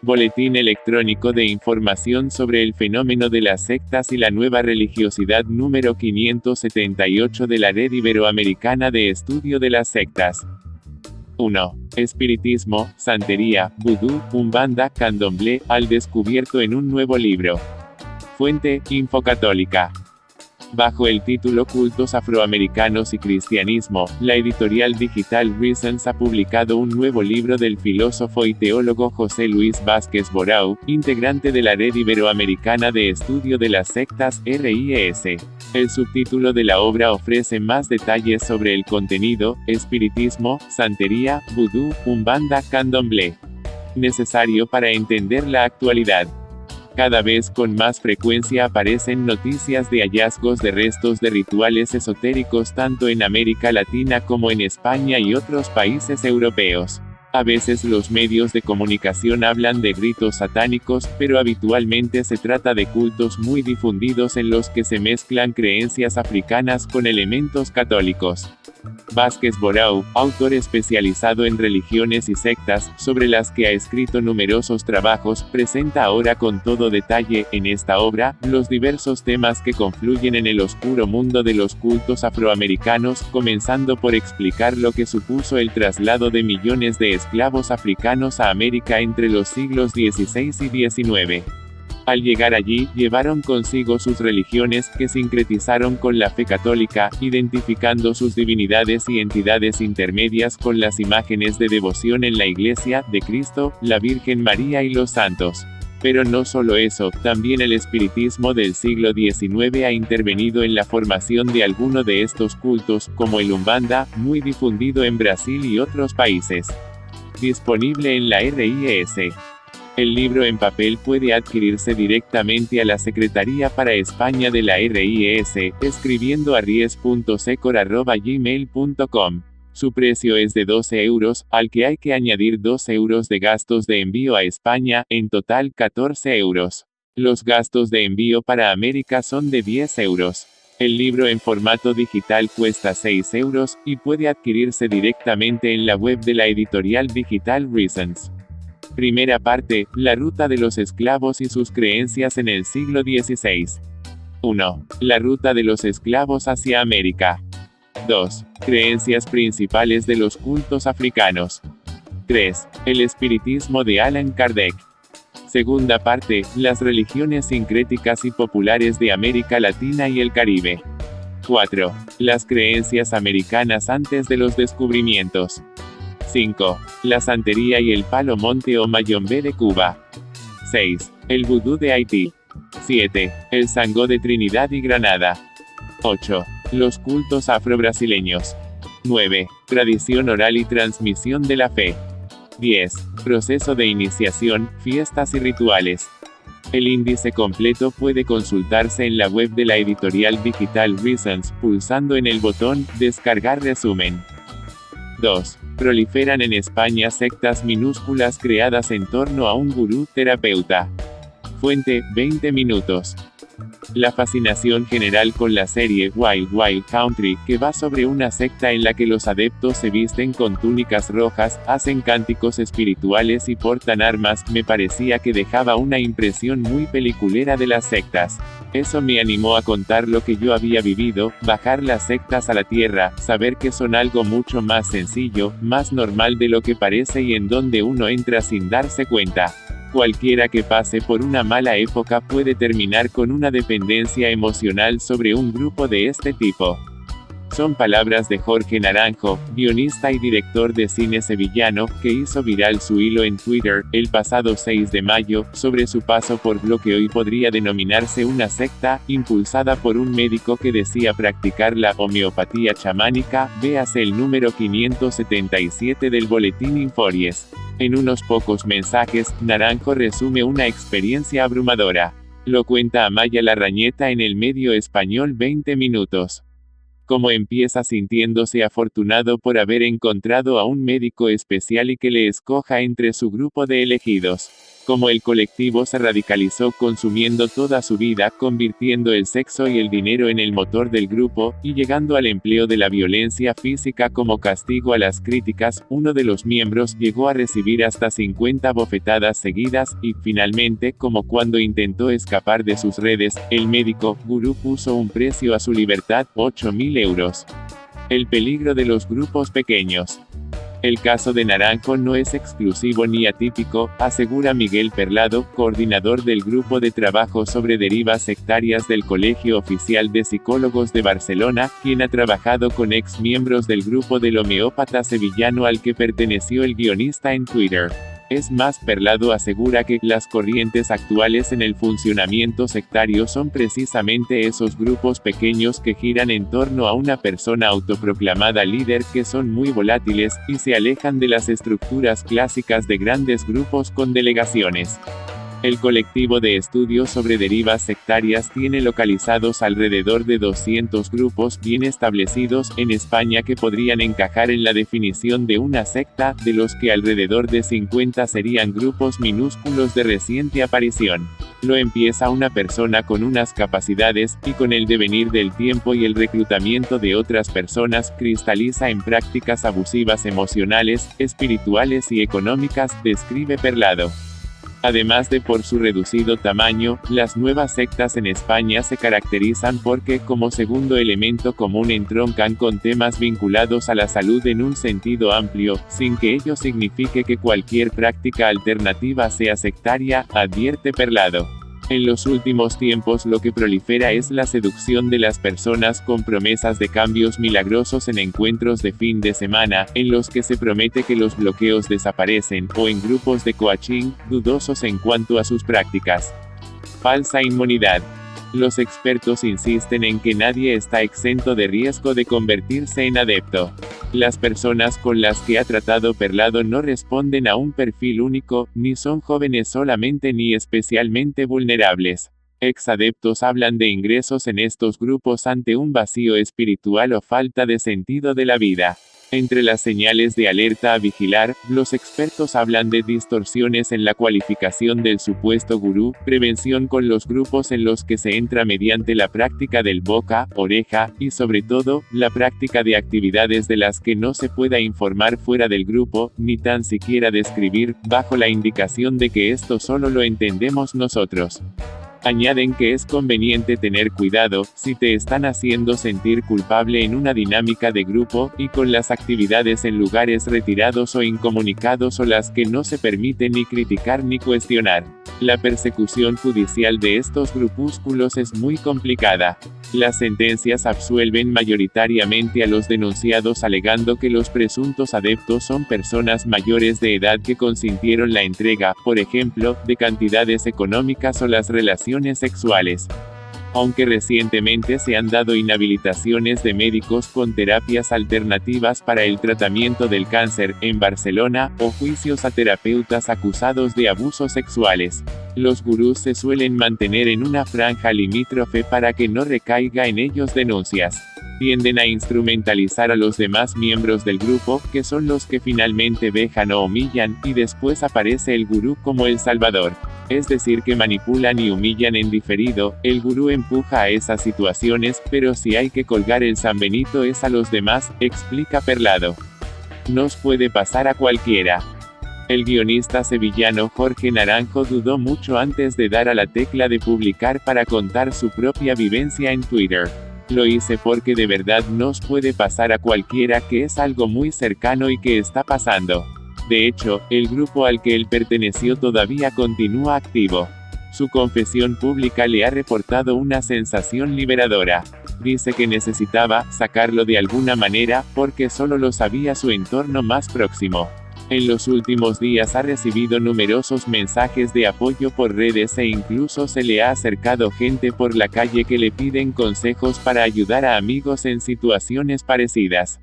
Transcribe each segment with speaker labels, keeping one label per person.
Speaker 1: Boletín electrónico de información sobre el fenómeno de las sectas y la nueva religiosidad número 578 de la Red Iberoamericana de Estudio de las Sectas. 1. Espiritismo, santería, vudú, umbanda, candomblé, al descubierto en un nuevo libro. Fuente, Infocatólica. Bajo el título Cultos afroamericanos y cristianismo, la editorial digital Reasons ha publicado un nuevo libro del filósofo y teólogo José Luis Vázquez Borau, integrante de la Red Iberoamericana de Estudio de las Sectas, RIES. El subtítulo de la obra ofrece más detalles sobre el contenido: espiritismo, santería, vudú, umbanda, candomblé. Necesario para entender la actualidad. Cada vez con más frecuencia aparecen noticias de hallazgos de restos de rituales esotéricos tanto en América Latina como en España y otros países europeos. A veces los medios de comunicación hablan de ritos satánicos, pero habitualmente se trata de cultos muy difundidos en los que se mezclan creencias africanas con elementos católicos. Vázquez Borau, autor especializado en religiones y sectas, sobre las que ha escrito numerosos trabajos, presenta ahora con todo detalle, en esta obra, los diversos temas que confluyen en el oscuro mundo de los cultos afroamericanos, comenzando por explicar lo que supuso el traslado de millones de esclavos africanos a América entre los siglos XVI y XIX. Al llegar allí, llevaron consigo sus religiones, que sincretizaron con la fe católica, identificando sus divinidades y entidades intermedias con las imágenes de devoción en la Iglesia, de Cristo, la Virgen María y los santos. Pero no solo eso, también el espiritismo del siglo XIX ha intervenido en la formación de alguno de estos cultos, como el Umbanda, muy difundido en Brasil y otros países. Disponible en la RIES. El libro en papel puede adquirirse directamente a la Secretaría para España de la RIES, escribiendo a ries.secor@gmail.com. Su precio es de 12 euros, al que hay que añadir 2 euros de gastos de envío a España, en total 14 euros. Los gastos de envío para América son de 10 euros. El libro en formato digital cuesta 6 euros, y puede adquirirse directamente en la web de la editorial digital Reasons. Primera parte, la ruta de los esclavos y sus creencias en el siglo XVI. 1. La ruta de los esclavos hacia América. 2. Creencias principales de los cultos africanos. 3. El espiritismo de Allan Kardec. Segunda parte, las religiones sincréticas y populares de América Latina y el Caribe. 4. Las creencias americanas antes de los descubrimientos. 5. La santería y el palo monte o mayombe de Cuba. 6. El vudú de Haití. 7. El Sangó de Trinidad y Granada. 8. Los cultos afro-brasileños. 9. Tradición oral y transmisión de la fe. 10. Proceso de iniciación, fiestas y rituales. El índice completo puede consultarse en la web de la editorial digital Reasons, pulsando en el botón «Descargar resumen». 2. Proliferan en España sectas minúsculas creadas en torno a un gurú terapeuta. Fuente, 20 minutos. La fascinación general con la serie Wild Wild Country, que va sobre una secta en la que los adeptos se visten con túnicas rojas, hacen cánticos espirituales y portan armas, me parecía que dejaba una impresión muy peliculera de las sectas. Eso me animó a contar lo que yo había vivido, bajar las sectas a la tierra, saber que son algo mucho más sencillo, más normal de lo que parece y en donde uno entra sin darse cuenta. Cualquiera que pase por una mala época puede terminar con una dependencia emocional sobre un grupo de este tipo. Son palabras de Jorge Naranjo, guionista y director de cine sevillano, que hizo viral su hilo en Twitter, el pasado 6 de mayo, sobre su paso por lo que hoy podría denominarse una secta, impulsada por un médico que decía practicar la homeopatía chamánica, véase el número 577 del Boletín Infories. En unos pocos mensajes, Naranjo resume una experiencia abrumadora. Lo cuenta Amaya Larrañeta en el medio español 20 minutos. Cómo empieza sintiéndose afortunado por haber encontrado a un médico especial y que le escoja entre su grupo de elegidos. Como el colectivo se radicalizó consumiendo toda su vida, convirtiendo el sexo y el dinero en el motor del grupo, y llegando al empleo de la violencia física como castigo a las críticas, uno de los miembros llegó a recibir hasta 50 bofetadas seguidas, y, finalmente, como cuando intentó escapar de sus redes, el médico gurú puso un precio a su libertad, 8.000 euros. El peligro de los grupos pequeños. El caso de Naranjo no es exclusivo ni atípico, asegura Miguel Perlado, coordinador del Grupo de Trabajo sobre Derivas Sectarias del Colegio Oficial de Psicólogos de Barcelona, quien ha trabajado con ex miembros del grupo del homeópata sevillano al que perteneció el guionista en Twitter. Es más, Perlado asegura que las corrientes actuales en el funcionamiento sectario son precisamente esos grupos pequeños que giran en torno a una persona autoproclamada líder, que son muy volátiles, y se alejan de las estructuras clásicas de grandes grupos con delegaciones. El colectivo de estudios sobre derivas sectarias tiene localizados alrededor de 200 grupos bien establecidos en España que podrían encajar en la definición de una secta, de los que alrededor de 50 serían grupos minúsculos de reciente aparición. Lo empieza una persona con unas capacidades, y con el devenir del tiempo y el reclutamiento de otras personas, cristaliza en prácticas abusivas emocionales, espirituales y económicas, describe Perlado. Además de por su reducido tamaño, las nuevas sectas en España se caracterizan porque, como segundo elemento común, entroncan con temas vinculados a la salud en un sentido amplio, sin que ello signifique que cualquier práctica alternativa sea sectaria, advierte Perlado. En los últimos tiempos lo que prolifera es la seducción de las personas con promesas de cambios milagrosos en encuentros de fin de semana, en los que se promete que los bloqueos desaparecen, o en grupos de coaching, dudosos en cuanto a sus prácticas. Falsa inmunidad. Los expertos insisten en que nadie está exento de riesgo de convertirse en adepto. Las personas con las que ha tratado Perlado no responden a un perfil único, ni son jóvenes solamente ni especialmente vulnerables. Ex-adeptos hablan de ingresos en estos grupos ante un vacío espiritual o falta de sentido de la vida. Entre las señales de alerta a vigilar, los expertos hablan de distorsiones en la cualificación del supuesto gurú, prevención con los grupos en los que se entra mediante la práctica del boca, oreja, y sobre todo, la práctica de actividades de las que no se pueda informar fuera del grupo, ni tan siquiera describir, bajo la indicación de que esto solo lo entendemos nosotros. Añaden que es conveniente tener cuidado, si te están haciendo sentir culpable en una dinámica de grupo, y con las actividades en lugares retirados o incomunicados o las que no se permite ni criticar ni cuestionar. La persecución judicial de estos grupúsculos es muy complicada. Las sentencias absuelven mayoritariamente a los denunciados alegando que los presuntos adeptos son personas mayores de edad que consintieron la entrega, por ejemplo, de cantidades económicas o las relaciones sexuales. Aunque recientemente se han dado inhabilitaciones de médicos con terapias alternativas para el tratamiento del cáncer, en Barcelona, o juicios a terapeutas acusados de abusos sexuales, los gurús se suelen mantener en una franja limítrofe para que no recaiga en ellos denuncias. Tienden a instrumentalizar a los demás miembros del grupo, que son los que finalmente vejan o humillan, y después aparece el gurú como el salvador. Es decir, que manipulan y humillan en diferido. El gurú empuja a esas situaciones, pero si hay que colgar el San Benito es a los demás, explica Perlado. Nos puede pasar a cualquiera. El guionista sevillano Jorge Naranjo dudó mucho antes de dar a la tecla de publicar para contar su propia vivencia en Twitter. Lo hice porque de verdad nos puede pasar a cualquiera, que es algo muy cercano y que está pasando. De hecho, el grupo al que él perteneció todavía continúa activo. Su confesión pública le ha reportado una sensación liberadora. Dice que necesitaba sacarlo de alguna manera, porque solo lo sabía su entorno más próximo. En los últimos días ha recibido numerosos mensajes de apoyo por redes e incluso se le ha acercado gente por la calle que le piden consejos para ayudar a amigos en situaciones parecidas.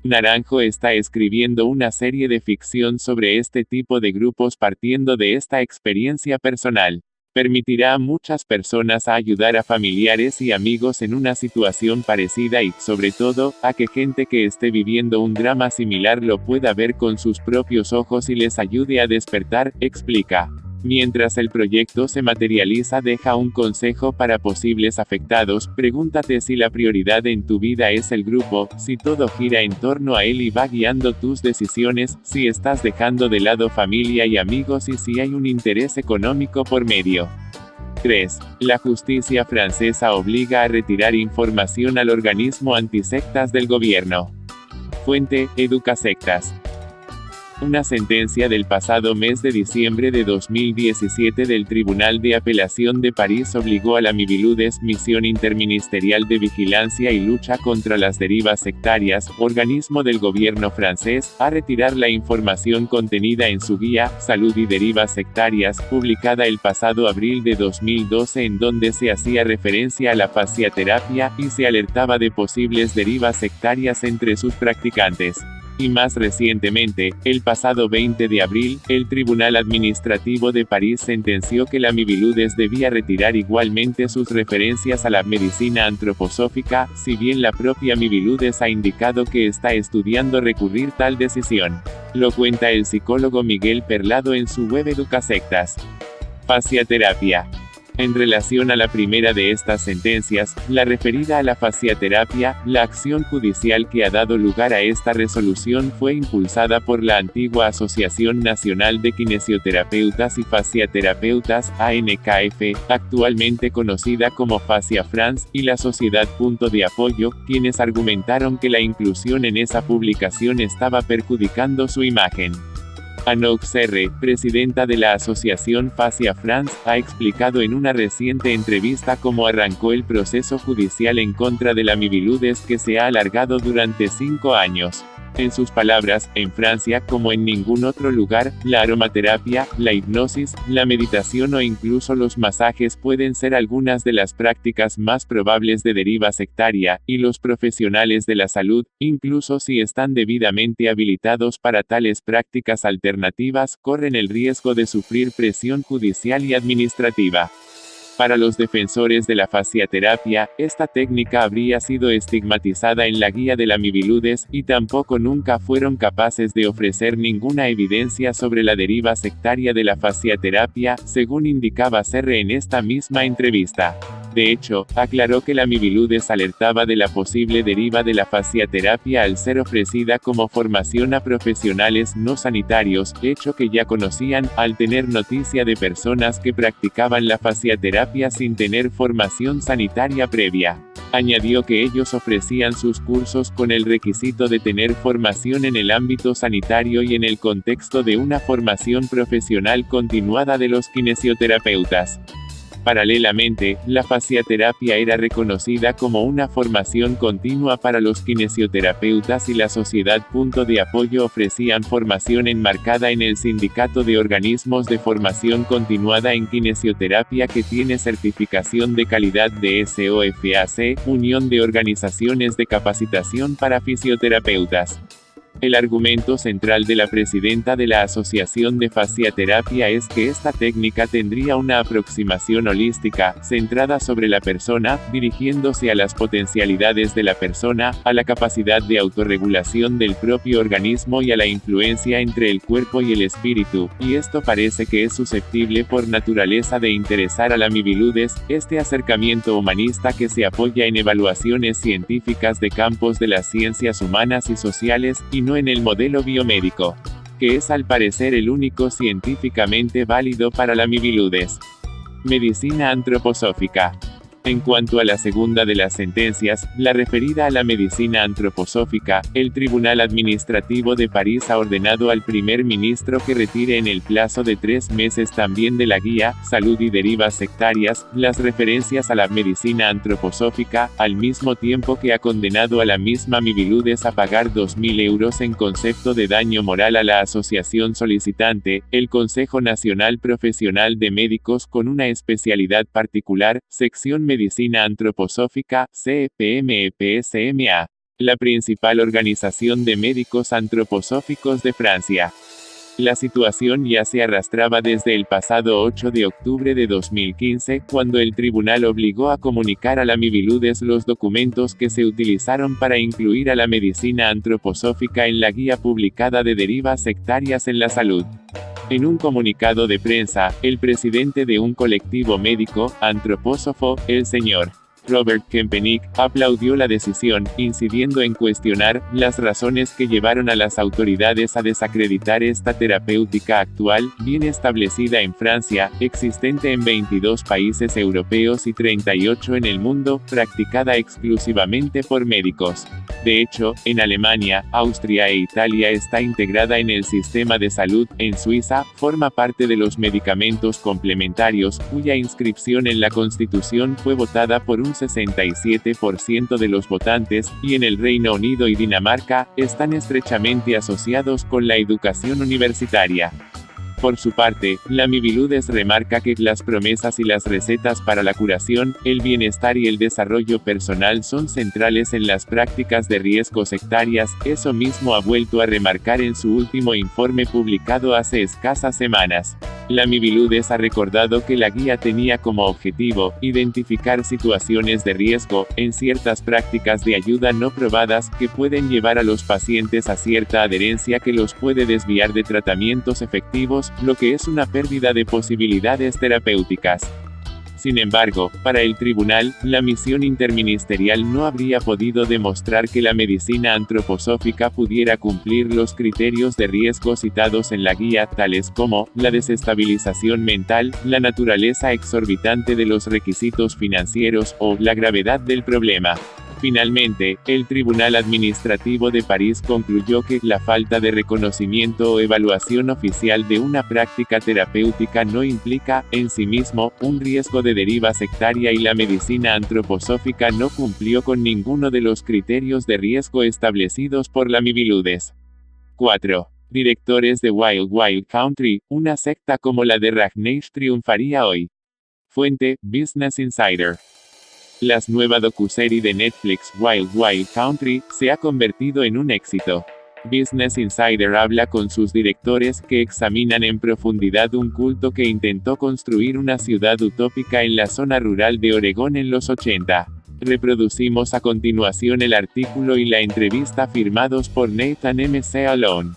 Speaker 1: Naranjo está escribiendo una serie de ficción sobre este tipo de grupos partiendo de esta experiencia personal. Permitirá a muchas personas a ayudar a familiares y amigos en una situación parecida y, sobre todo, a que gente que esté viviendo un drama similar lo pueda ver con sus propios ojos y les ayude a despertar, explica. Mientras el proyecto se materializa, deja un consejo para posibles afectados: pregúntate si la prioridad en tu vida es el grupo, si todo gira en torno a él y va guiando tus decisiones, si estás dejando de lado familia y amigos y si hay un interés económico por medio. 3. La justicia francesa obliga a retirar información al organismo antisectas del gobierno. Fuente: Educasectas. Una sentencia del pasado mes de diciembre de 2017 del Tribunal de Apelación de París obligó a la Miviludes, Misión Interministerial de Vigilancia y Lucha contra las Derivas Sectarias, organismo del gobierno francés, a retirar la información contenida en su guía, Salud y Derivas Sectarias, publicada el pasado abril de 2012, en donde se hacía referencia a la fasciaterapia, y se alertaba de posibles derivas sectarias entre sus practicantes. Y más recientemente, el pasado 20 de abril, el Tribunal Administrativo de París sentenció que la Miviludes debía retirar igualmente sus referencias a la medicina antroposófica, si bien la propia Miviludes ha indicado que está estudiando recurrir tal decisión. Lo cuenta el psicólogo Miguel Perlado en su web Educasectas. Fasciaterapia. En relación a la primera de estas sentencias, la referida a la fasciaterapia, la acción judicial que ha dado lugar a esta resolución fue impulsada por la antigua Asociación Nacional de Kinesioterapeutas y Fasciaterapeutas, ANKF, actualmente conocida como Fascia France, y la Sociedad Punto de Apoyo, quienes argumentaron que la inclusión en esa publicación estaba perjudicando su imagen. Anouk R., presidenta de la Asociación Fascia France, ha explicado en una reciente entrevista cómo arrancó el proceso judicial en contra de la Miviludes, que se ha alargado durante 5 años. En sus palabras, en Francia, como en ningún otro lugar, la aromaterapia, la hipnosis, la meditación o incluso los masajes pueden ser algunas de las prácticas más probables de deriva sectaria, y los profesionales de la salud, incluso si están debidamente habilitados para tales prácticas alternativas, corren el riesgo de sufrir presión judicial y administrativa. Para los defensores de la fasciaterapia, esta técnica habría sido estigmatizada en la guía de la Miviludes, y tampoco nunca fueron capaces de ofrecer ninguna evidencia sobre la deriva sectaria de la fasciaterapia, según indicaba Serre en esta misma entrevista. De hecho, aclaró que la Miviludes alertaba de la posible deriva de la fasciaterapia al ser ofrecida como formación a profesionales no sanitarios, hecho que ya conocían, al tener noticia de personas que practicaban la fasciaterapia sin tener formación sanitaria previa. Añadió que ellos ofrecían sus cursos con el requisito de tener formación en el ámbito sanitario y en el contexto de una formación profesional continuada de los kinesioterapeutas. Paralelamente, la fasciaterapia era reconocida como una formación continua para los kinesioterapeutas y la Sociedad Punto de Apoyo ofrecían formación enmarcada en el Sindicato de Organismos de Formación Continuada en Kinesioterapia, que tiene certificación de calidad de SOFAC, Unión de Organizaciones de Capacitación para Fisioterapeutas. El argumento central de la presidenta de la Asociación de Fasciaterapia es que esta técnica tendría una aproximación holística, centrada sobre la persona, dirigiéndose a las potencialidades de la persona, a la capacidad de autorregulación del propio organismo y a la influencia entre el cuerpo y el espíritu, y esto parece que es susceptible por naturaleza de interesar a la Miviludes. Este acercamiento humanista, que se apoya en evaluaciones científicas de campos de las ciencias humanas y sociales, y no en el modelo biomédico, que es al parecer el único científicamente válido para la Miviludes. Medicina antroposófica. En cuanto a la segunda de las sentencias, la referida a la medicina antroposófica, el Tribunal Administrativo de París ha ordenado al primer ministro que retire en el plazo de 3 meses también de la guía, Salud y Derivas Sectarias, las referencias a la medicina antroposófica, al mismo tiempo que ha condenado a la misma Miviludes a pagar 2.000 euros en concepto de daño moral a la asociación solicitante, el Consejo Nacional Profesional de Médicos con una especialidad particular, sección Medicina Antroposófica, CPMEPSMA, la principal organización de médicos antroposóficos de Francia. La situación ya se arrastraba desde el pasado 8 de octubre de 2015, cuando el tribunal obligó a comunicar a la Miviludes los documentos que se utilizaron para incluir a la medicina antroposófica en la guía publicada de derivas sectarias en la salud. En un comunicado de prensa, el presidente de un colectivo médico, antropósofo, el Sr. Robert Kempenich, aplaudió la decisión, incidiendo en cuestionar las razones que llevaron a las autoridades a desacreditar esta terapéutica actual, bien establecida en Francia, existente en 22 países europeos y 38 en el mundo, practicada exclusivamente por médicos. De hecho, en Alemania, Austria e Italia está integrada en el sistema de salud. En Suiza, forma parte de los medicamentos complementarios, cuya inscripción en la Constitución fue votada por un 67% de los votantes, y en el Reino Unido y Dinamarca, están estrechamente asociados con la educación universitaria. Por su parte, la Miviludes remarca que las promesas y las recetas para la curación, el bienestar y el desarrollo personal son centrales en las prácticas de riesgo sectarias. Eso mismo ha vuelto a remarcar en su último informe publicado hace escasas semanas. La Miviludes ha recordado que la guía tenía como objetivo identificar situaciones de riesgo en ciertas prácticas de ayuda no probadas que pueden llevar a los pacientes a cierta adherencia que los puede desviar de tratamientos efectivos, lo que es una pérdida de posibilidades terapéuticas. Sin embargo, para el tribunal, la misión interministerial no habría podido demostrar que la medicina antroposófica pudiera cumplir los criterios de riesgo citados en la guía, tales como la desestabilización mental, la naturaleza exorbitante de los requisitos financieros, o la gravedad del problema. Finalmente, el Tribunal Administrativo de París concluyó que la falta de reconocimiento o evaluación oficial de una práctica terapéutica no implica, en sí mismo, un riesgo de deriva sectaria y la medicina antroposófica no cumplió con ninguno de los criterios de riesgo establecidos por la Miviludes. 4. Directores de Wild Wild Country, una secta como la de Rajneesh triunfaría hoy. Fuente, Business Insider. La nueva docuserie de Netflix, Wild Wild Country, se ha convertido en un éxito. Business Insider habla con sus directores que examinan en profundidad un culto que intentó construir una ciudad utópica en la zona rural de Oregón en los 80. Reproducimos a continuación el artículo y la entrevista firmados por Nathan M. C. Alone.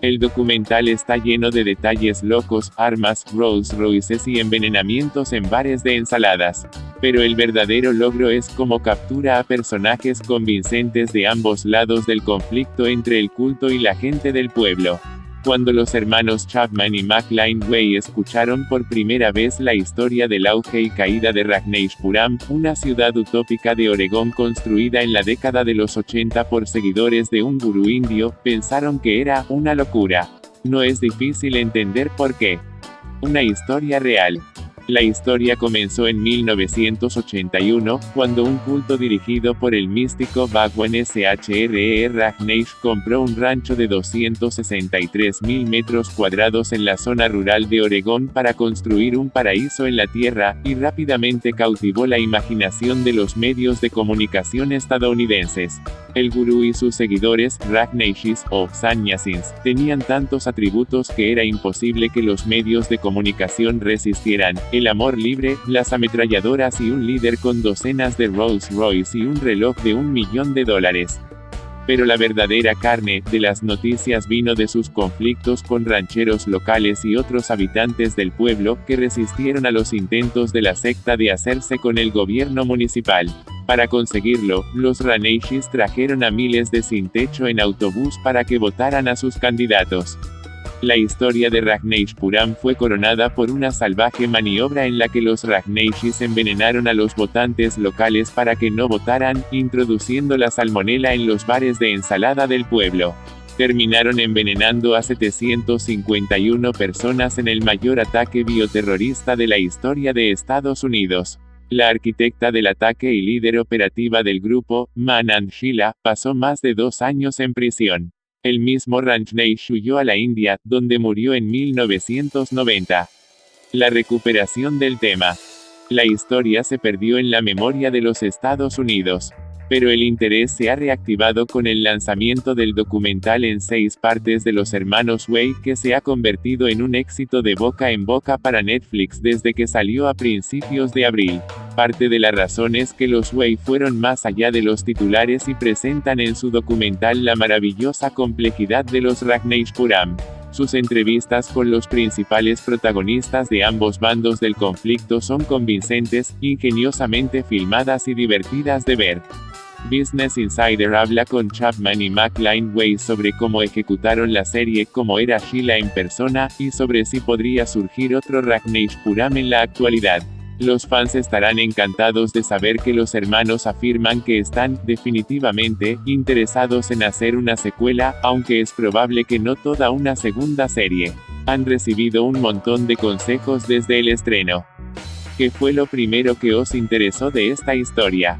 Speaker 1: El documental está lleno de detalles locos, armas, Rolls Royces y envenenamientos en bares de ensaladas. Pero el verdadero logro es cómo captura a personajes convincentes de ambos lados del conflicto entre el culto y la gente del pueblo. Cuando los hermanos Chapman y McLean Way escucharon por primera vez la historia del auge y caída de Rajneeshpuram, una ciudad utópica de Oregón construida en la década de los 80 por seguidores de un gurú indio, pensaron que era una locura. No es difícil entender por qué. Una historia real. La historia comenzó en 1981, cuando un culto dirigido por el místico Bhagwan Shr. Rajneesh compró un rancho de 263.000 metros cuadrados en la zona rural de Oregón para construir un paraíso en la tierra, y rápidamente cautivó la imaginación de los medios de comunicación estadounidenses. El gurú y sus seguidores, Rajneeshis, o Sannyasins, tenían tantos atributos que era imposible que los medios de comunicación resistieran: el amor libre, las ametralladoras y un líder con docenas de Rolls Royce y un reloj de $1 millón. Pero la verdadera carne de las noticias vino de sus conflictos con rancheros locales y otros habitantes del pueblo, que resistieron a los intentos de la secta de hacerse con el gobierno municipal. Para conseguirlo, los Rajneeshis trajeron a miles de sin techo en autobús para que votaran a sus candidatos. La historia de Rajneeshpuram fue coronada por una salvaje maniobra en la que los Rajneeshis envenenaron a los votantes locales para que no votaran, introduciendo la salmonela en los bares de ensalada del pueblo. Terminaron envenenando a 751 personas en el mayor ataque bioterrorista de la historia de Estados Unidos. La arquitecta del ataque y líder operativa del grupo, Manand Sheila, pasó más de 2 años en prisión. El mismo Rajneesh huyó a la India, donde murió en 1990. La recuperación del tema. La historia se perdió en la memoria de los Estados Unidos. Pero el interés se ha reactivado con el lanzamiento del documental en 6 partes de los hermanos Way, que se ha convertido en un éxito de boca en boca para Netflix desde que salió a principios de abril. Parte de la razón es que los Way fueron más allá de los titulares y presentan en su documental la maravillosa complejidad de los Rajneeshpuram. Sus entrevistas con los principales protagonistas de ambos bandos del conflicto son convincentes, ingeniosamente filmadas y divertidas de ver. Business Insider habla con Chapman y McIlwain sobre cómo ejecutaron la serie, cómo era Sheila en persona, y sobre si podría surgir otro Rajneeshpuram en la actualidad. Los fans estarán encantados de saber que los hermanos afirman que están, definitivamente, interesados en hacer una secuela, aunque es probable que no toda una segunda serie. Han recibido un montón de consejos desde el estreno. ¿Qué fue lo primero que os interesó de esta historia?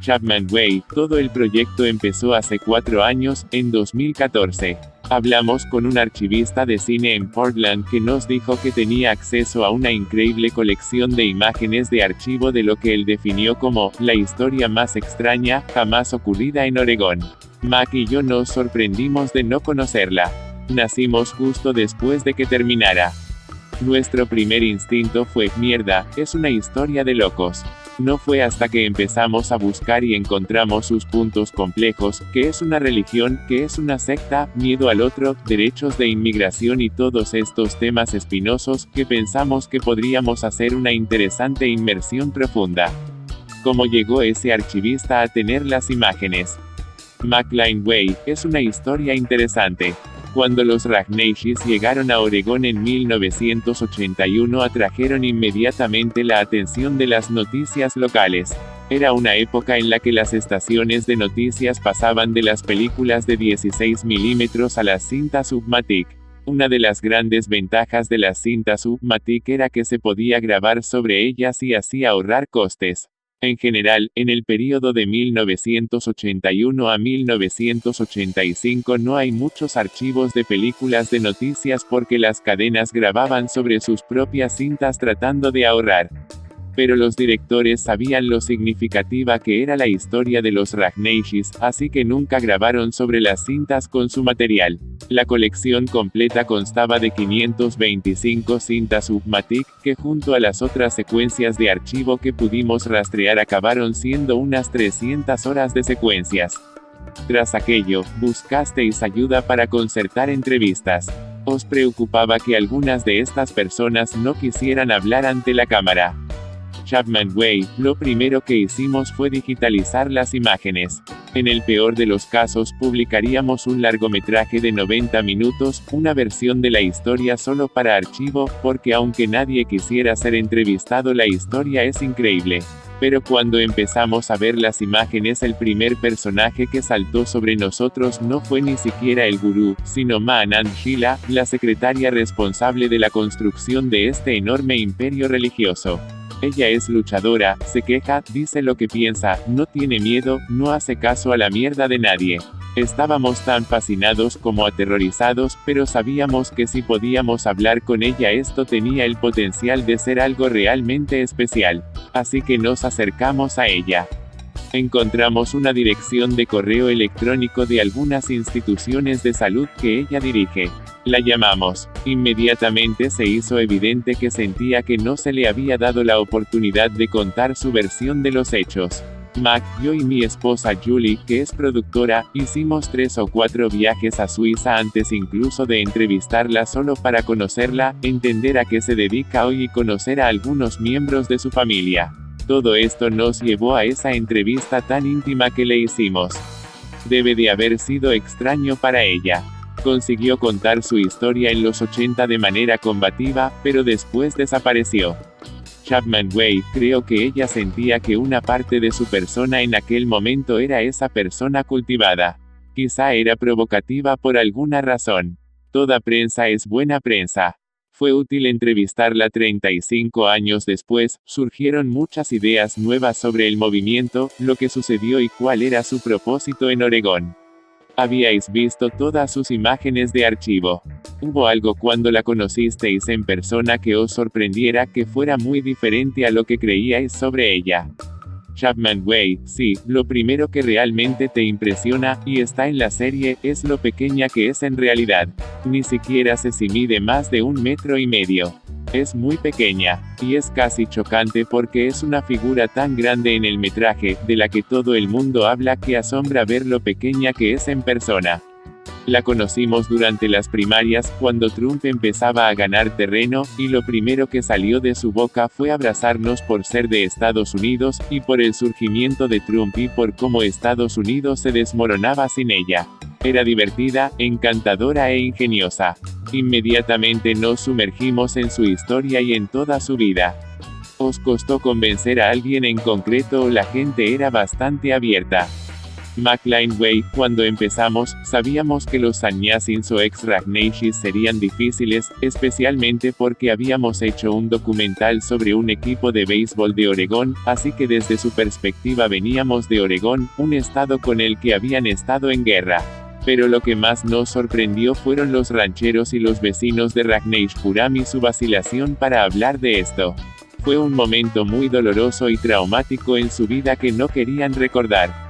Speaker 1: Chapman Way, todo el proyecto empezó hace 4 años, en 2014. Hablamos con un archivista de cine en Portland que nos dijo que tenía acceso a una increíble colección de imágenes de archivo de lo que él definió como la historia más extraña jamás ocurrida en Oregón. Mac y yo nos sorprendimos de no conocerla. Nacimos justo después de que terminara. Nuestro primer instinto fue, mierda, es una historia de locos. No fue hasta que empezamos a buscar y encontramos sus puntos complejos, que es una religión, que es una secta, miedo al otro, derechos de inmigración y todos estos temas espinosos, que pensamos que podríamos hacer una interesante inmersión profunda. ¿Cómo llegó ese archivista a tener las imágenes? McIlwain, es una historia interesante. Cuando los Rajneeshis llegaron a Oregón en 1981 atrajeron inmediatamente la atención de las noticias locales. Era una época en la que las estaciones de noticias pasaban de las películas de 16 milímetros a las cintas Submatic. Una de las grandes ventajas de las cintas Submatic era que se podía grabar sobre ellas y así ahorrar costes. En general, en el período de 1981 a 1985 no hay muchos archivos de películas de noticias porque las cadenas grababan sobre sus propias cintas tratando de ahorrar. Pero los directores sabían lo significativa que era la historia de los Rajneeshis, así que nunca grabaron sobre las cintas con su material. La colección completa constaba de 525 cintas Submatic, que junto a las otras secuencias de archivo que pudimos rastrear acabaron siendo unas 300 horas de secuencias. Tras aquello, buscasteis ayuda para concertar entrevistas. Os preocupaba que algunas de estas personas no quisieran hablar ante la cámara. Chapman Way, lo primero que hicimos fue digitalizar las imágenes. En el peor de los casos publicaríamos un largometraje de 90 minutos, una versión de la historia solo para archivo, porque aunque nadie quisiera ser entrevistado la historia es increíble. Pero cuando empezamos a ver las imágenes el primer personaje que saltó sobre nosotros no fue ni siquiera el gurú, sino Ma Anand Sheila, la secretaria responsable de la construcción de este enorme imperio religioso. Ella es luchadora, se queja, dice lo que piensa, no tiene miedo, no hace caso a la mierda de nadie. Estábamos tan fascinados como aterrorizados, pero sabíamos que si podíamos hablar con ella esto tenía el potencial de ser algo realmente especial. Así que nos acercamos a ella. Encontramos una dirección de correo electrónico de algunas instituciones de salud que ella dirige. La llamamos. Inmediatamente se hizo evidente que sentía que no se le había dado la oportunidad de contar su versión de los hechos. Mac, yo y mi esposa Julie, que es productora, hicimos 3 o 4 viajes a Suiza antes incluso de entrevistarla solo para conocerla, entender a qué se dedica hoy y conocer a algunos miembros de su familia. Todo esto nos llevó a esa entrevista tan íntima que le hicimos. Debe de haber sido extraño para ella. Consiguió contar su historia en los 80 de manera combativa, pero después desapareció. Chapman Way, creo que ella sentía que una parte de su persona en aquel momento era esa persona cultivada. Quizá era provocativa por alguna razón. Toda prensa es buena prensa. Fue útil entrevistarla 35 años después, surgieron muchas ideas nuevas sobre el movimiento, lo que sucedió y cuál era su propósito en Oregón. Habíais visto todas sus imágenes de archivo. ¿Hubo algo cuando la conocisteis en persona que os sorprendiera que fuera muy diferente a lo que creíais sobre ella? Chapman Way, sí, lo primero que realmente te impresiona, y está en la serie, es lo pequeña que es en realidad. Ni siquiera sé si mide más de 1,5 metros. Es muy pequeña, y es casi chocante porque es una figura tan grande en el metraje, de la que todo el mundo habla que asombra ver lo pequeña que es en persona. La conocimos durante las primarias, cuando Trump empezaba a ganar terreno, y lo primero que salió de su boca fue abrazarnos por ser de Estados Unidos, y por el surgimiento de Trump y por cómo Estados Unidos se desmoronaba sin ella. Era divertida, encantadora e ingeniosa. Inmediatamente nos sumergimos en su historia y en toda su vida. ¿Os costó convencer a alguien en concreto o la gente era bastante abierta? McLean Way, cuando empezamos, sabíamos que los sannyasins o ex-Rajneeshis serían difíciles, especialmente porque habíamos hecho un documental sobre un equipo de béisbol de Oregón, así que desde su perspectiva veníamos de Oregón, un estado con el que habían estado en guerra. Pero lo que más nos sorprendió fueron los rancheros y los vecinos de Rajneeshpuram y su vacilación para hablar de esto. Fue un momento muy doloroso y traumático en su vida que no querían recordar.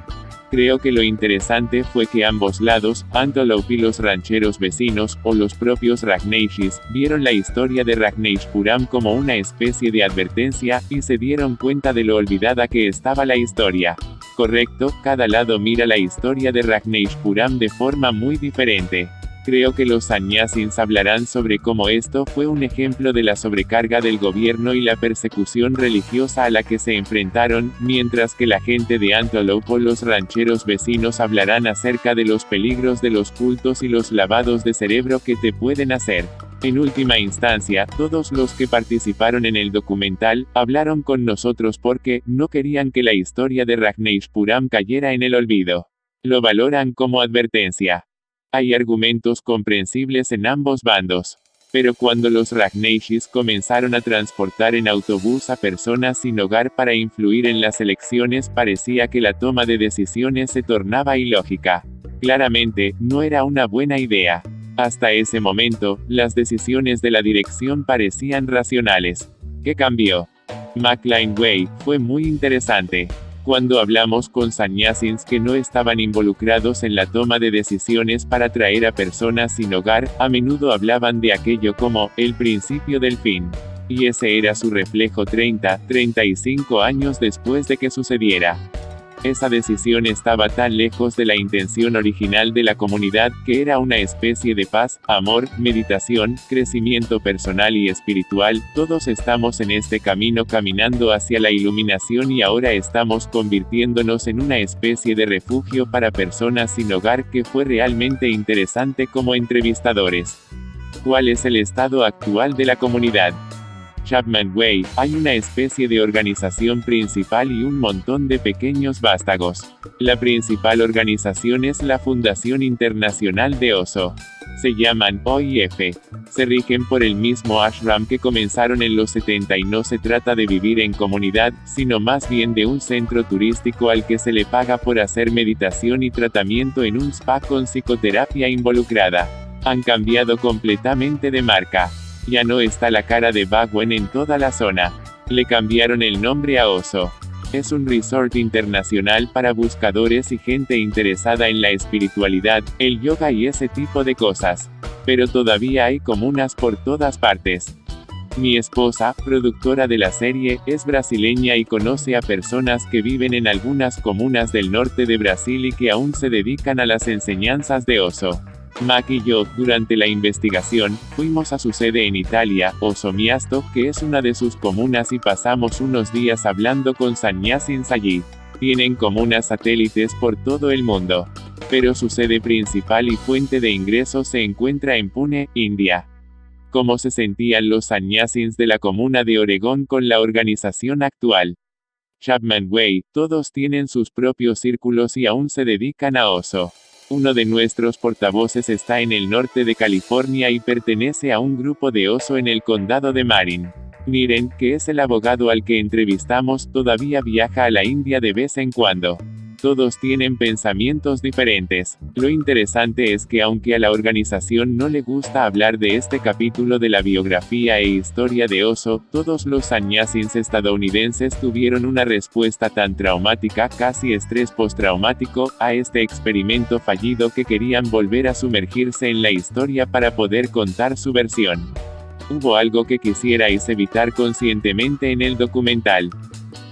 Speaker 1: Creo que lo interesante fue que ambos lados, Antelope y los rancheros vecinos, o los propios Rajneeshis, vieron la historia de Rajneeshpuram como una especie de advertencia, y se dieron cuenta de lo olvidada que estaba la historia. Correcto, cada lado mira la historia de Rajneeshpuram de forma muy diferente. Creo que los sannyasins hablarán sobre cómo esto fue un ejemplo de la sobrecarga del gobierno y la persecución religiosa a la que se enfrentaron, mientras que la gente de Antelope o los rancheros vecinos hablarán acerca de los peligros de los cultos y los lavados de cerebro que te pueden hacer. En última instancia, todos los que participaron en el documental, hablaron con nosotros porque no querían que la historia de Rajneeshpuram cayera en el olvido. Lo valoran como advertencia. Hay argumentos comprensibles en ambos bandos. Pero cuando los Rajneeshis comenzaron a transportar en autobús a personas sin hogar para influir en las elecciones, parecía que la toma de decisiones se tornaba ilógica. Claramente, no era una buena idea. Hasta ese momento, las decisiones de la dirección parecían racionales. ¿Qué cambió? McLean Way, fue muy interesante. Cuando hablamos con sannyasins que no estaban involucrados en la toma de decisiones para traer a personas sin hogar, a menudo hablaban de aquello como el principio del fin. Y ese era su reflejo 35 años después de que sucediera. Esa decisión estaba tan lejos de la intención original de la comunidad, que era una especie de paz, amor, meditación, crecimiento personal y espiritual. Todos estamos en este camino caminando hacia la iluminación y ahora estamos convirtiéndonos en una especie de refugio para personas sin hogar, que fue realmente interesante como entrevistadores. ¿Cuál es el estado actual de la comunidad? Chapman Way, hay una especie de organización principal y un montón de pequeños vástagos. La principal organización es la Fundación Internacional de Oso. Se llaman OIF. Se rigen por el mismo ashram que comenzaron en los 70 y no se trata de vivir en comunidad, sino más bien de un centro turístico al que se le paga por hacer meditación y tratamiento en un spa con psicoterapia involucrada. Han cambiado completamente de marca. Ya no está la cara de Bhagwan en toda la zona. Le cambiaron el nombre a Oso. Es un resort internacional para buscadores y gente interesada en la espiritualidad, el yoga y ese tipo de cosas. Pero todavía hay comunas por todas partes. Mi esposa, productora de la serie, es brasileña y conoce a personas que viven en algunas comunas del norte de Brasil y que aún se dedican a las enseñanzas de Oso. Mac y yo, durante la investigación, fuimos a su sede en Italia, Osomiasto, que es una de sus comunas, y pasamos unos días hablando con sannyasins allí. Tienen comunas satélites por todo el mundo. Pero su sede principal y fuente de ingresos se encuentra en Pune, India. ¿Cómo se sentían los sannyasins de la comuna de Oregón con la organización actual? Chapman Way, todos tienen sus propios círculos y aún se dedican a Oso. Uno de nuestros portavoces está en el norte de California y pertenece a un grupo de Oso en el condado de Marin. Miren, que es el abogado al que entrevistamos, todavía viaja a la India de vez en cuando. Todos tienen pensamientos diferentes. Lo interesante es que aunque a la organización no le gusta hablar de este capítulo de la biografía e historia de Oso, todos los sannyasins estadounidenses tuvieron una respuesta tan traumática, casi estrés postraumático, a este experimento fallido que querían volver a sumergirse en la historia para poder contar su versión. Hubo algo que quisierais evitar conscientemente en el documental.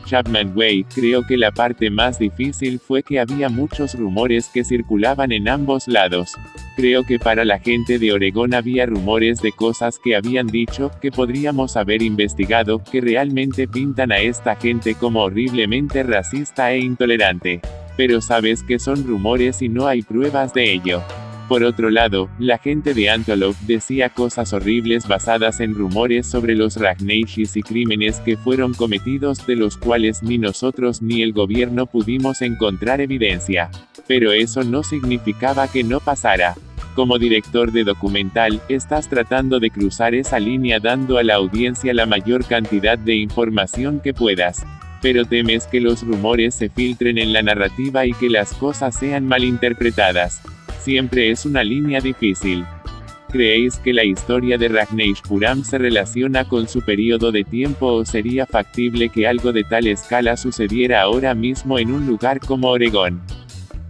Speaker 1: Chapman Way, creo que la parte más difícil fue que había muchos rumores que circulaban en ambos lados. Creo que para la gente de Oregón había rumores de cosas que habían dicho, que podríamos haber investigado, que realmente pintan a esta gente como horriblemente racista e intolerante. Pero sabes que son rumores y no hay pruebas de ello. Por otro lado, la gente de Antelope decía cosas horribles basadas en rumores sobre los Rajneeshis y crímenes que fueron cometidos de los cuales ni nosotros ni el gobierno pudimos encontrar evidencia. Pero eso no significaba que no pasara. Como director de documental, estás tratando de cruzar esa línea dando a la audiencia la mayor cantidad de información que puedas. Pero temes que los rumores se filtren en la narrativa y que las cosas sean malinterpretadas. Siempre es una línea difícil. ¿Creéis que la historia de Rajneeshpuram se relaciona con su periodo de tiempo o sería factible que algo de tal escala sucediera ahora mismo en un lugar como Oregón?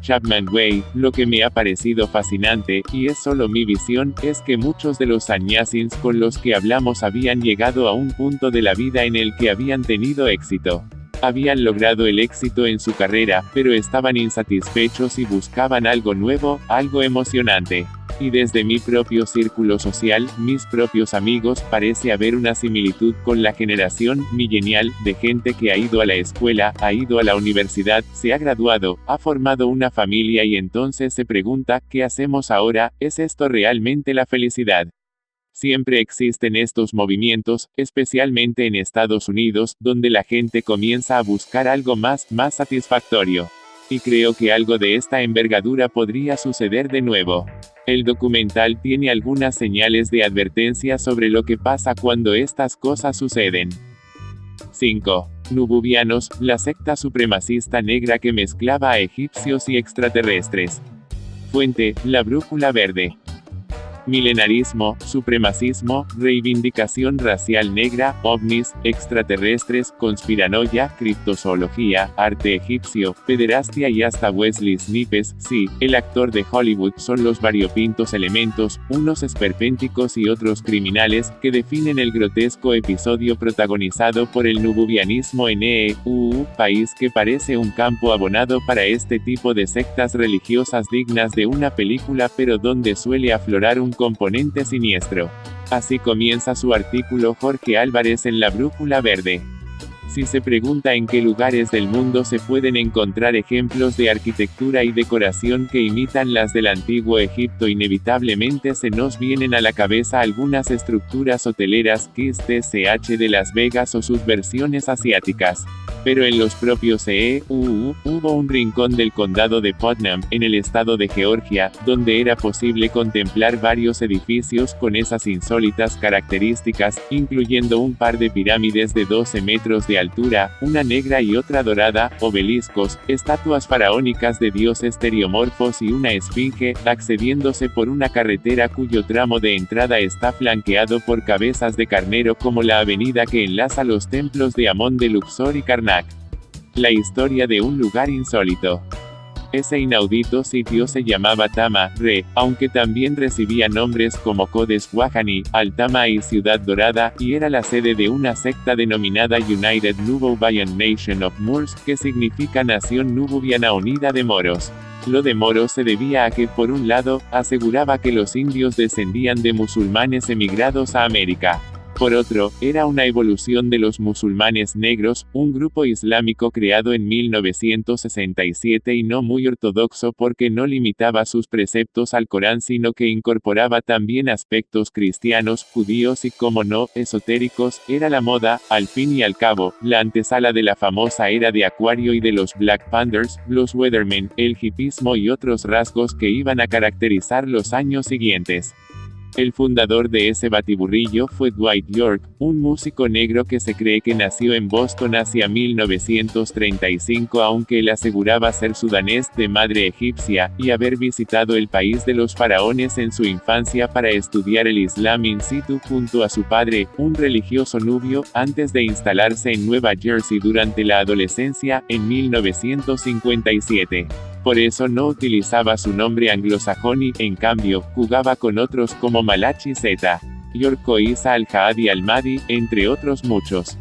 Speaker 1: Chapman Way, lo que me ha parecido fascinante, y es solo mi visión, es que muchos de los sannyasins con los que hablamos habían llegado a un punto de la vida en el que habían tenido éxito. Habían logrado el éxito en su carrera, pero estaban insatisfechos y buscaban algo nuevo, algo emocionante. Y desde mi propio círculo social, mis propios amigos, parece haber una similitud con la generación millennial, de gente que ha ido a la escuela, ha ido a la universidad, se ha graduado, ha formado una familia y entonces se pregunta, ¿qué hacemos ahora? ¿Es esto realmente la felicidad? Siempre existen estos movimientos, especialmente en Estados Unidos, donde la gente comienza a buscar algo más satisfactorio. Y creo que algo de esta envergadura podría suceder de nuevo. El documental tiene algunas señales de advertencia sobre lo que pasa cuando estas cosas suceden. 5. Nububianos, la secta supremacista negra que mezclaba a egipcios y extraterrestres. Fuente, La Brújula Verde. Milenarismo, supremacismo, reivindicación racial negra, ovnis, extraterrestres, conspiranoia, criptozoología, arte egipcio, pederastia y hasta Wesley Snipes, sí, el actor de Hollywood son los variopintos elementos, unos esperpénticos y otros criminales, que definen el grotesco episodio protagonizado por el nububianismo en país que parece un campo abonado para este tipo de sectas religiosas dignas de una película pero donde suele aflorar un componente siniestro. Así comienza su artículo Jorge Álvarez en La Brújula Verde. Si se pregunta en qué lugares del mundo se pueden encontrar ejemplos de arquitectura y decoración que imitan las del antiguo Egipto, inevitablemente se nos vienen a la cabeza algunas estructuras hoteleras, XTCH de Las Vegas o sus versiones asiáticas. Pero en los propios hubo un rincón del condado de Putnam, en el estado de Georgia, donde era posible contemplar varios edificios con esas insólitas características, incluyendo un par de pirámides de 12 metros de altura, una negra y otra dorada, obeliscos, estatuas faraónicas de dioses teriomorfos y una esfinge, accediéndose por una carretera cuyo tramo de entrada está flanqueado por cabezas de carnero como la avenida que enlaza los templos de Amón de Luxor y Karnak. La historia de un lugar insólito. Ese inaudito sitio se llamaba Tama, aunque también recibía nombres como Codes Wahani, Altama y Ciudad Dorada, y era la sede de una secta denominada United Nububian Nation of Moors, que significa Nación Nububiana Unida de Moros. Lo de moros se debía a que, por un lado, aseguraba que los indios descendían de musulmanes emigrados a América. Por otro, era una evolución de los musulmanes negros, un grupo islámico creado en 1967 y no muy ortodoxo porque no limitaba sus preceptos al Corán sino que incorporaba también aspectos cristianos, judíos y, como no, esotéricos. Era la moda, al fin y al cabo, la antesala de la famosa era de Acuario y de los Black Panthers, los Weathermen, el hipismo y otros rasgos que iban a caracterizar los años siguientes. El fundador de ese batiburrillo fue Dwight York, un músico negro que se cree que nació en Boston hacia 1935, aunque él aseguraba ser sudanés, de madre egipcia, y haber visitado el país de los faraones en su infancia para estudiar el Islam in situ junto a su padre, un religioso nubio, antes de instalarse en Nueva Jersey durante la adolescencia, en 1957. Por eso no utilizaba su nombre anglosajón y, en cambio, jugaba con otros como Malachi Z. York o Isa al-Haadi al-Mahdi, entre otros muchos.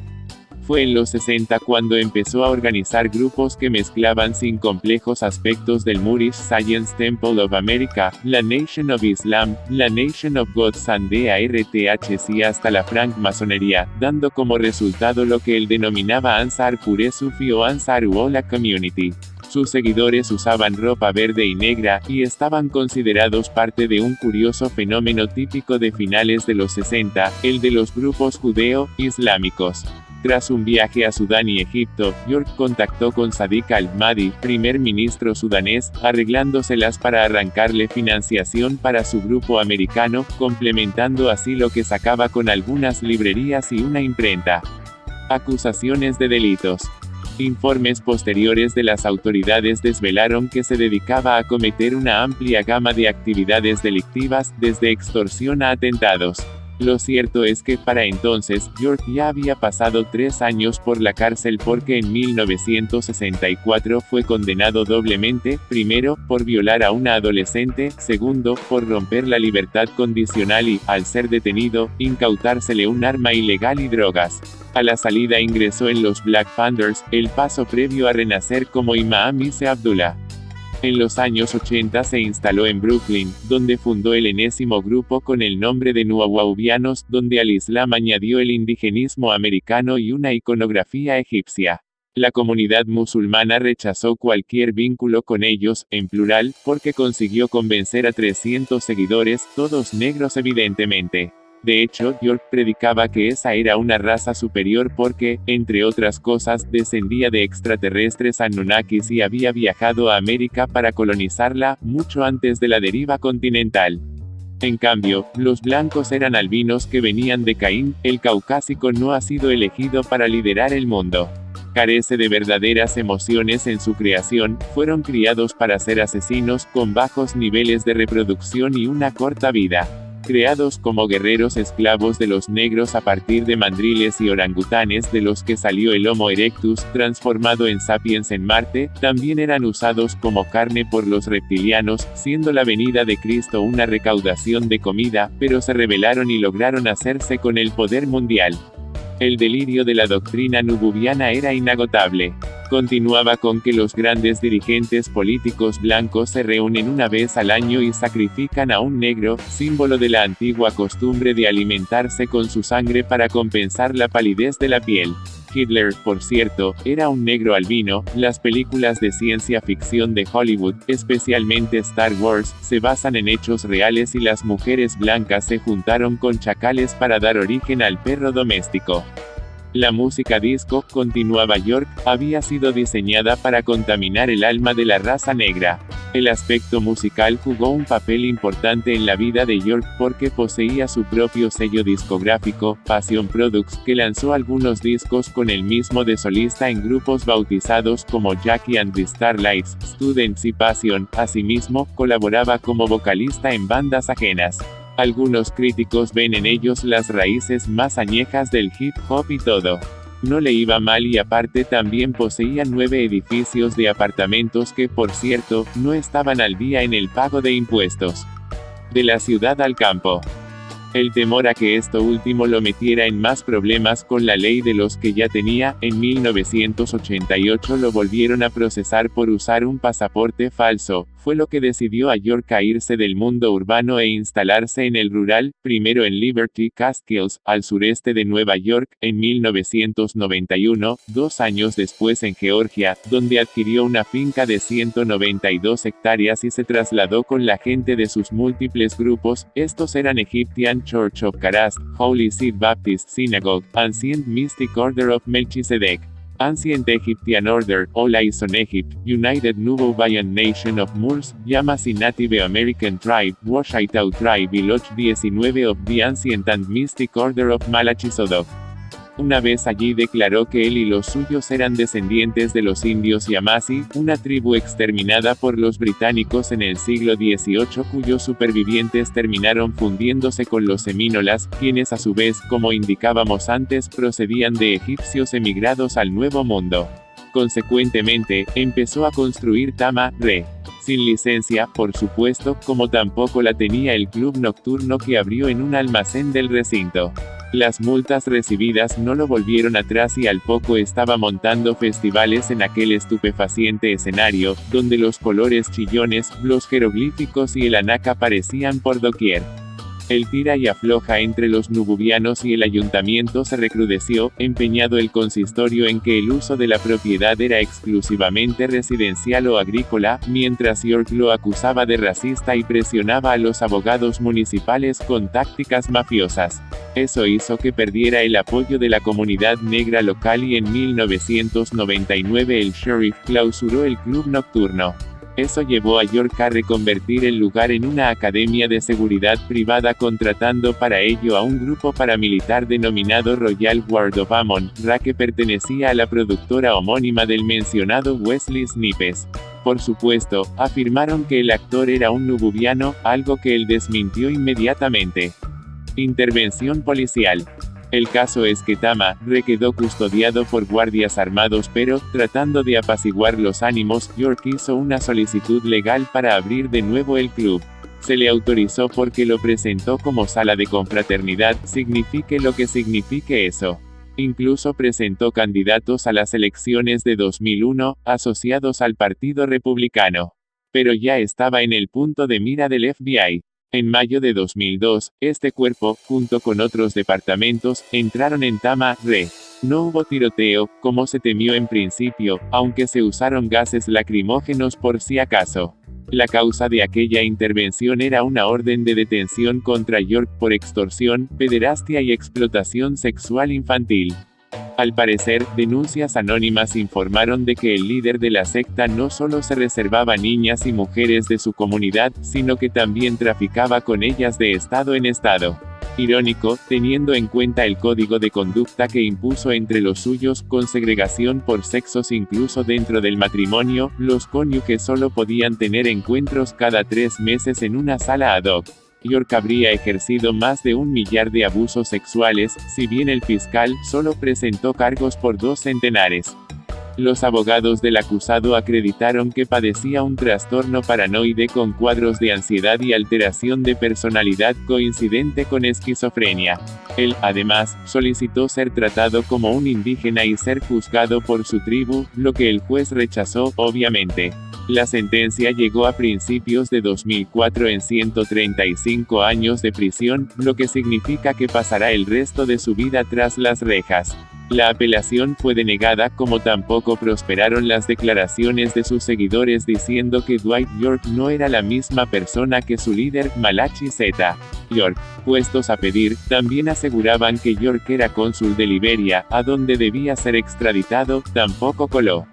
Speaker 1: Fue en los 60 cuando empezó a organizar grupos que mezclaban sin complejos aspectos del Moorish Science Temple of America, la Nation of Islam, la Nation of Gods and the ARTHC hasta la francmasonería, dando como resultado lo que él denominaba Ansar Pure Sufi o Ansarullah Community. Sus seguidores usaban ropa verde y negra, y estaban considerados parte de un curioso fenómeno típico de finales de los 60, el de los grupos judeo-islámicos. Tras un viaje a Sudán y Egipto, York contactó con Sadiq al-Mahdi, primer ministro sudanés, arreglándoselas para arrancarle financiación para su grupo americano, complementando así lo que sacaba con algunas librerías y una imprenta. Acusaciones de delitos. Informes posteriores de las autoridades desvelaron que se dedicaba a cometer una amplia gama de actividades delictivas, desde extorsión a atentados. Lo cierto es que, para entonces, York ya había pasado 3 años por la cárcel porque en 1964 fue condenado doblemente, primero, por violar a una adolescente, segundo, por romper la libertad condicional y, al ser detenido, incautársele un arma ilegal y drogas. A la salida ingresó en los Black Panthers, el paso previo a renacer como Imam Isa Abdullah. En los años 80 se instaló en Brooklyn, donde fundó el enésimo grupo con el nombre de Nuwaubianos, donde al Islam añadió el indigenismo americano y una iconografía egipcia. La comunidad musulmana rechazó cualquier vínculo con ellos, en plural, porque consiguió convencer a 300 seguidores, todos negros evidentemente. De hecho, York predicaba que esa era una raza superior porque, entre otras cosas, descendía de extraterrestres Anunnakis y había viajado a América para colonizarla, mucho antes de la deriva continental. En cambio, los blancos eran albinos que venían de Caín, el caucásico no ha sido elegido para liderar el mundo. Carece de verdaderas emociones en su creación, fueron criados para ser asesinos, con bajos niveles de reproducción y una corta vida. Creados como guerreros esclavos de los negros a partir de mandriles y orangutanes de los que salió el Homo erectus, transformado en sapiens en Marte, también eran usados como carne por los reptilianos, siendo la venida de Cristo una recaudación de comida, pero se rebelaron y lograron hacerse con el poder mundial. El delirio de la doctrina nububiana era inagotable. Continuaba con que los grandes dirigentes políticos blancos se reúnen una vez al año y sacrifican a un negro, símbolo de la antigua costumbre de alimentarse con su sangre para compensar la palidez de la piel. Hitler, por cierto, era un negro albino. Las películas de ciencia ficción de Hollywood, especialmente Star Wars, se basan en hechos reales y las mujeres blancas se juntaron con chacales para dar origen al perro doméstico. La música disco, continuaba York, había sido diseñada para contaminar el alma de la raza negra. El aspecto musical jugó un papel importante en la vida de York porque poseía su propio sello discográfico, Passion Products, que lanzó algunos discos con él mismo de solista en grupos bautizados como Jackie and the Starlights, Students y Passion. Asimismo, colaboraba como vocalista en bandas ajenas. Algunos críticos ven en ellos las raíces más añejas del hip hop y todo. No le iba mal y aparte también poseía 9 edificios de apartamentos que, por cierto, no estaban al día en el pago de impuestos. De la ciudad al campo. El temor a que esto último lo metiera en más problemas con la ley de los que ya tenía, en 1988 lo volvieron a procesar por usar un pasaporte falso. Fue lo que decidió a York a irse del mundo urbano e instalarse en el rural, primero en Liberty Catskills, al sureste de Nueva York, en 1991, 2 años después en Georgia, donde adquirió una finca de 192 hectáreas y se trasladó con la gente de sus múltiples grupos. Estos eran Egyptian Church of Karast, Holy Seed Baptist Synagogue, Ancient Mystic Order of Melchizedek, Ancient Egyptian Order, All Eyes on Egypt, United Nubian Nation of Moors, Yamasee Native American Tribe, Washita Tribe y Lodge 19 of the Ancient and Mystic Order of Malachisodok. Una vez allí declaró que él y los suyos eran descendientes de los indios Yamasee, una tribu exterminada por los británicos en el siglo XVIII cuyos supervivientes terminaron fundiéndose con los semínolas, quienes a su vez, como indicábamos antes, procedían de egipcios emigrados al Nuevo Mundo. Consecuentemente, empezó a construir Tama, Re. Sin licencia, por supuesto, como tampoco la tenía el club nocturno que abrió en un almacén del recinto. Las multas recibidas no lo volvieron atrás y al poco estaba montando festivales en aquel estupefaciente escenario, donde los colores chillones, los jeroglíficos y el anaca aparecían por doquier. El tira y afloja entre los nububianos y el ayuntamiento se recrudeció, empeñado el consistorio en que el uso de la propiedad era exclusivamente residencial o agrícola, mientras York lo acusaba de racista y presionaba a los abogados municipales con tácticas mafiosas. Eso hizo que perdiera el apoyo de la comunidad negra local y en 1999 el sheriff clausuró el club nocturno. Eso llevó a York a reconvertir el lugar en una academia de seguridad privada contratando para ello a un grupo paramilitar denominado Royal Guard of Amon-Ra que pertenecía a la productora homónima del mencionado Wesley Snipes. Por supuesto, afirmaron que el actor era un nububiano, algo que él desmintió inmediatamente. Intervención policial. El caso es que Tama-Re quedó custodiado por guardias armados pero, tratando de apaciguar los ánimos, York hizo una solicitud legal para abrir de nuevo el club. Se le autorizó porque lo presentó como sala de confraternidad, signifique lo que signifique eso. Incluso presentó candidatos a las elecciones de 2001, asociados al Partido Republicano. Pero ya estaba en el punto de mira del FBI. En mayo de 2002, este cuerpo, junto con otros departamentos, entraron en Tama-Re. No hubo tiroteo, como se temió en principio, aunque se usaron gases lacrimógenos por si acaso. La causa de aquella intervención era una orden de detención contra York por extorsión, pederastia y explotación sexual infantil. Al parecer, denuncias anónimas informaron de que el líder de la secta no solo se reservaba niñas y mujeres de su comunidad, sino que también traficaba con ellas de estado en estado. Irónico, teniendo en cuenta el código de conducta que impuso entre los suyos, con segregación por sexos incluso dentro del matrimonio, los cónyuges solo podían tener encuentros cada 3 meses en una sala ad hoc. York habría ejercido más de 1 millar de abusos sexuales, si bien el fiscal solo presentó cargos por 2 centenares. Los abogados del acusado acreditaron que padecía un trastorno paranoide con cuadros de ansiedad y alteración de personalidad coincidente con esquizofrenia. Él, además, solicitó ser tratado como un indígena y ser juzgado por su tribu, lo que el juez rechazó, obviamente. La sentencia llegó a principios de 2004 en 135 años de prisión, lo que significa que pasará el resto de su vida tras las rejas. La apelación fue denegada, como tampoco prosperaron las declaraciones de sus seguidores diciendo que Dwight York no era la misma persona que su líder, Malachi Z. York. Puestos a pedir, también aseguraban que York era cónsul de Liberia, a donde debía ser extraditado, tampoco coló.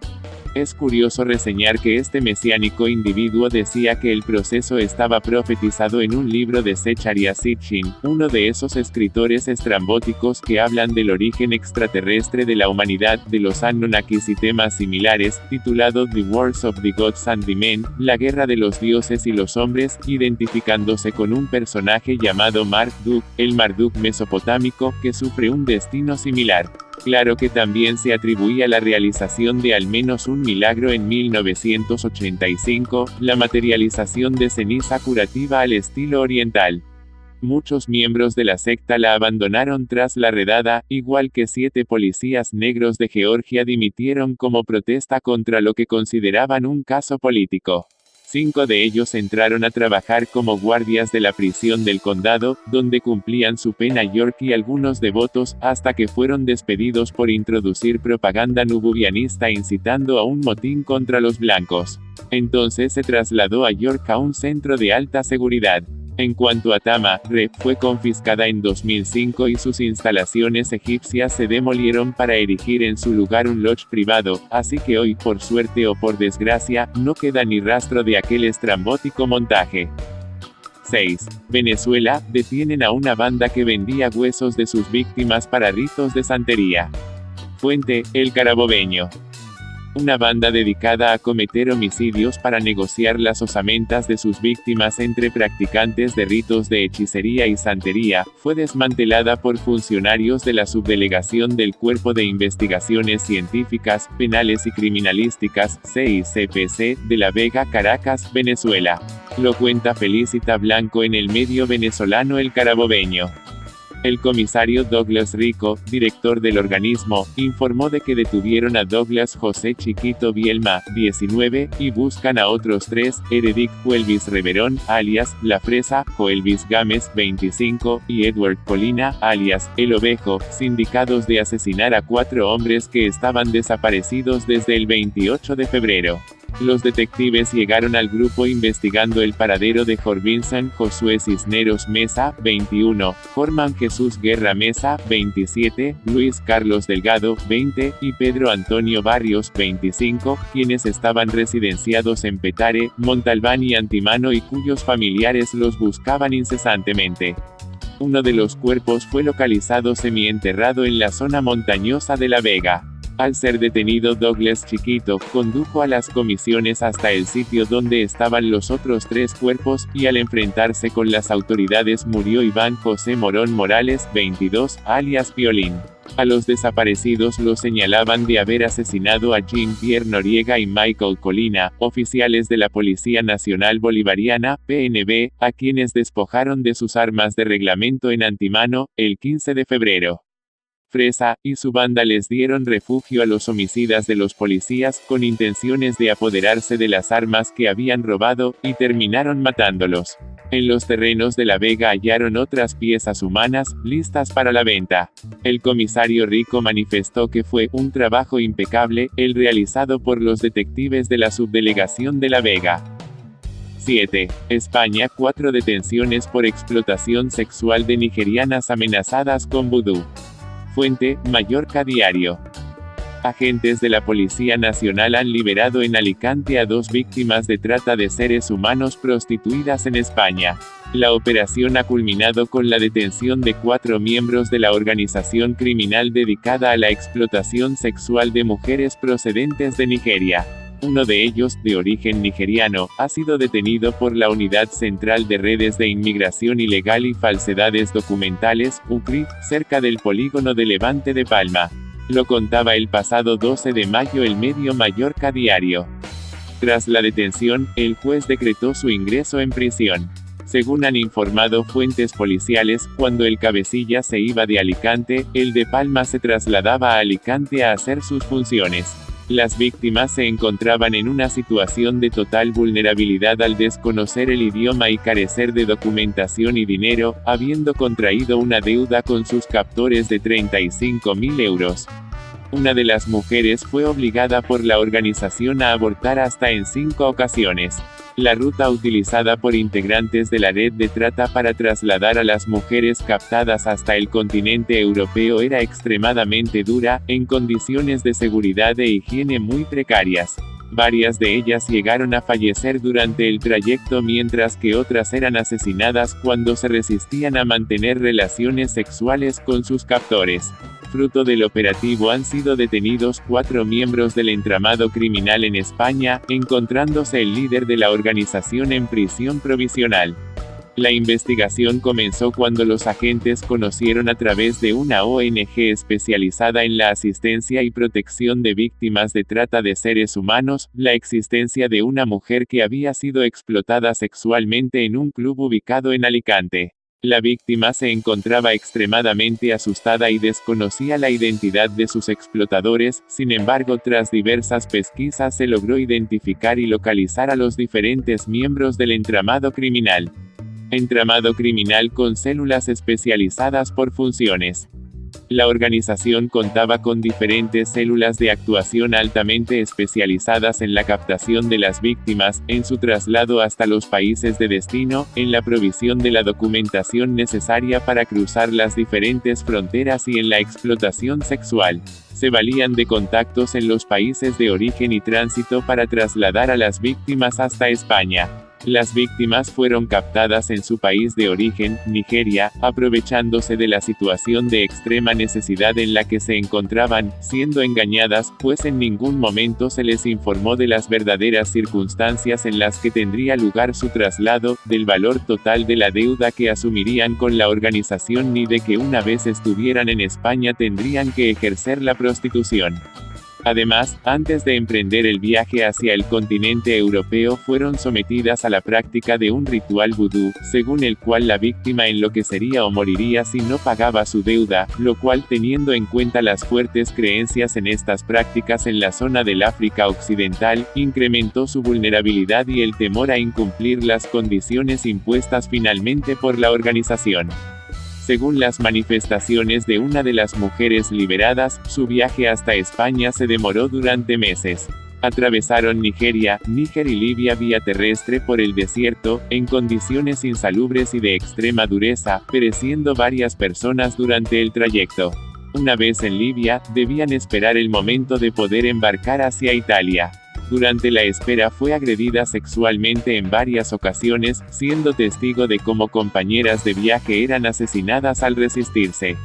Speaker 1: Es curioso reseñar que este mesiánico individuo decía que el proceso estaba profetizado en un libro de Zecharia Sitchin, uno de esos escritores estrambóticos que hablan del origen extraterrestre de la humanidad, de los Anunnakis y temas similares, titulado The Wars of the Gods and the Men, la guerra de los dioses y los hombres, identificándose con un personaje llamado Marduk, el Marduk mesopotámico, que sufre un destino similar. Claro que también se atribuía la realización de al menos un milagro en 1985, la materialización de ceniza curativa al estilo oriental. Muchos miembros de la secta la abandonaron tras la redada, igual que 7 policías negros de Georgia dimitieron como protesta contra lo que consideraban un caso político. 5 de ellos entraron a trabajar como guardias de la prisión del condado, donde cumplían su pena York y algunos devotos, hasta que fueron despedidos por introducir propaganda nububianista incitando a un motín contra los blancos. Entonces se trasladó a York a un centro de alta seguridad. En cuanto a Tama-Re, fue confiscada en 2005 y sus instalaciones egipcias se demolieron para erigir en su lugar un lodge privado, así que hoy, por suerte o por desgracia, no queda ni rastro de aquel estrambótico montaje. 6. Venezuela, detienen a una banda que vendía huesos de sus víctimas para ritos de santería. Fuente, El Carabobeño. Una banda dedicada a cometer homicidios para negociar las osamentas de sus víctimas entre practicantes de ritos de hechicería y santería, fue desmantelada por funcionarios de la Subdelegación del Cuerpo de Investigaciones Científicas, Penales y Criminalísticas, CICPC, de La Vega, Caracas, Venezuela. Lo cuenta Felicita Blanco en el medio venezolano El Carabobeño. El comisario Douglas Rico, director del organismo, informó de que detuvieron a Douglas José Chiquito Bielma, 19, y buscan a otros 3, Eredic Joelvis Reverón, alias La Fresa, Joelvis Gámez, 25, y Edward Colina, alias El Ovejo, sindicados de asesinar a 4 hombres que estaban desaparecidos desde el 28 de febrero. Los detectives llegaron al grupo investigando el paradero de Jorvinson Josué Cisneros Mesa, 21, Jorman Jesús Guerra Mesa, 27, Luis Carlos Delgado, 20, y Pedro Antonio Barrios, 25, quienes estaban residenciados en Petare, Montalbán y Antimano y cuyos familiares los buscaban incesantemente. Uno de los cuerpos fue localizado semienterrado en la zona montañosa de La Vega. Al ser detenido, Douglas Chiquito condujo a las comisiones hasta el sitio donde estaban los otros 3 cuerpos, y al enfrentarse con las autoridades murió Iván José Morón Morales, 22, alias Piolín. A los desaparecidos los señalaban de haber asesinado a Jean-Pierre Noriega y Michael Colina, oficiales de la Policía Nacional Bolivariana, PNB, a quienes despojaron de sus armas de reglamento en Antimano, el 15 de febrero. Fresa y su banda les dieron refugio a los homicidas de los policías, con intenciones de apoderarse de las armas que habían robado, y terminaron matándolos. En los terrenos de La Vega hallaron otras piezas humanas, listas para la venta. El comisario Rico manifestó que fue un trabajo impecable, el realizado por los detectives de la subdelegación de La Vega. 7. España, 4 detenciones por explotación sexual de nigerianas amenazadas con vudú. Fuente, Mallorca Diario. Agentes de la Policía Nacional han liberado en Alicante a 2 víctimas de trata de seres humanos prostituidas en España. La operación ha culminado con la detención de 4 miembros de la organización criminal dedicada a la explotación sexual de mujeres procedentes de Nigeria. Uno de ellos, de origen nigeriano, ha sido detenido por la Unidad Central de Redes de Inmigración Ilegal y Falsedades Documentales, UCRIF, cerca del polígono de Levante de Palma. Lo contaba el pasado 12 de mayo el medio Mallorca Diario. Tras la detención, el juez decretó su ingreso en prisión. Según han informado fuentes policiales, cuando el cabecilla se iba de Alicante, el de Palma se trasladaba a Alicante a hacer sus funciones. Las víctimas se encontraban en una situación de total vulnerabilidad al desconocer el idioma y carecer de documentación y dinero, habiendo contraído una deuda con sus captores de 35.000 euros. Una de las mujeres fue obligada por la organización a abortar hasta en 5 ocasiones. La ruta utilizada por integrantes de la red de trata para trasladar a las mujeres captadas hasta el continente europeo era extremadamente dura, en condiciones de seguridad e higiene muy precarias. Varias de ellas llegaron a fallecer durante el trayecto, mientras que otras eran asesinadas cuando se resistían a mantener relaciones sexuales con sus captores. Fruto del operativo han sido detenidos 4 miembros del entramado criminal en España, encontrándose el líder de la organización en prisión provisional. La investigación comenzó cuando los agentes conocieron a través de una ONG especializada en la asistencia y protección de víctimas de trata de seres humanos, la existencia de una mujer que había sido explotada sexualmente en un club ubicado en Alicante. La víctima se encontraba extremadamente asustada y desconocía la identidad de sus explotadores. Sin embargo, tras diversas pesquisas se logró identificar y localizar a los diferentes miembros del entramado criminal. Entramado criminal con células especializadas por funciones. La organización contaba con diferentes células de actuación altamente especializadas en la captación de las víctimas, en su traslado hasta los países de destino, en la provisión de la documentación necesaria para cruzar las diferentes fronteras y en la explotación sexual. Se valían de contactos en los países de origen y tránsito para trasladar a las víctimas hasta España. Las víctimas fueron captadas en su país de origen, Nigeria, aprovechándose de la situación de extrema necesidad en la que se encontraban, siendo engañadas, pues en ningún momento se les informó de las verdaderas circunstancias en las que tendría lugar su traslado, del valor total de la deuda que asumirían con la organización ni de que una vez estuvieran en España tendrían que ejercer la prostitución. Además, antes de emprender el viaje hacia el continente europeo fueron sometidas a la práctica de un ritual vudú, según el cual la víctima enloquecería o moriría si no pagaba su deuda, lo cual, teniendo en cuenta las fuertes creencias en estas prácticas en la zona del África Occidental, incrementó su vulnerabilidad y el temor a incumplir las condiciones impuestas finalmente por la organización. Según las manifestaciones de una de las mujeres liberadas, su viaje hasta España se demoró durante meses. Atravesaron Nigeria, Níger y Libia vía terrestre por el desierto, en condiciones insalubres y de extrema dureza, pereciendo varias personas durante el trayecto. Una vez en Libia, debían esperar el momento de poder embarcar hacia Italia. Durante la espera fue agredida sexualmente en varias ocasiones, siendo testigo de cómo compañeras de viaje eran asesinadas al resistirse.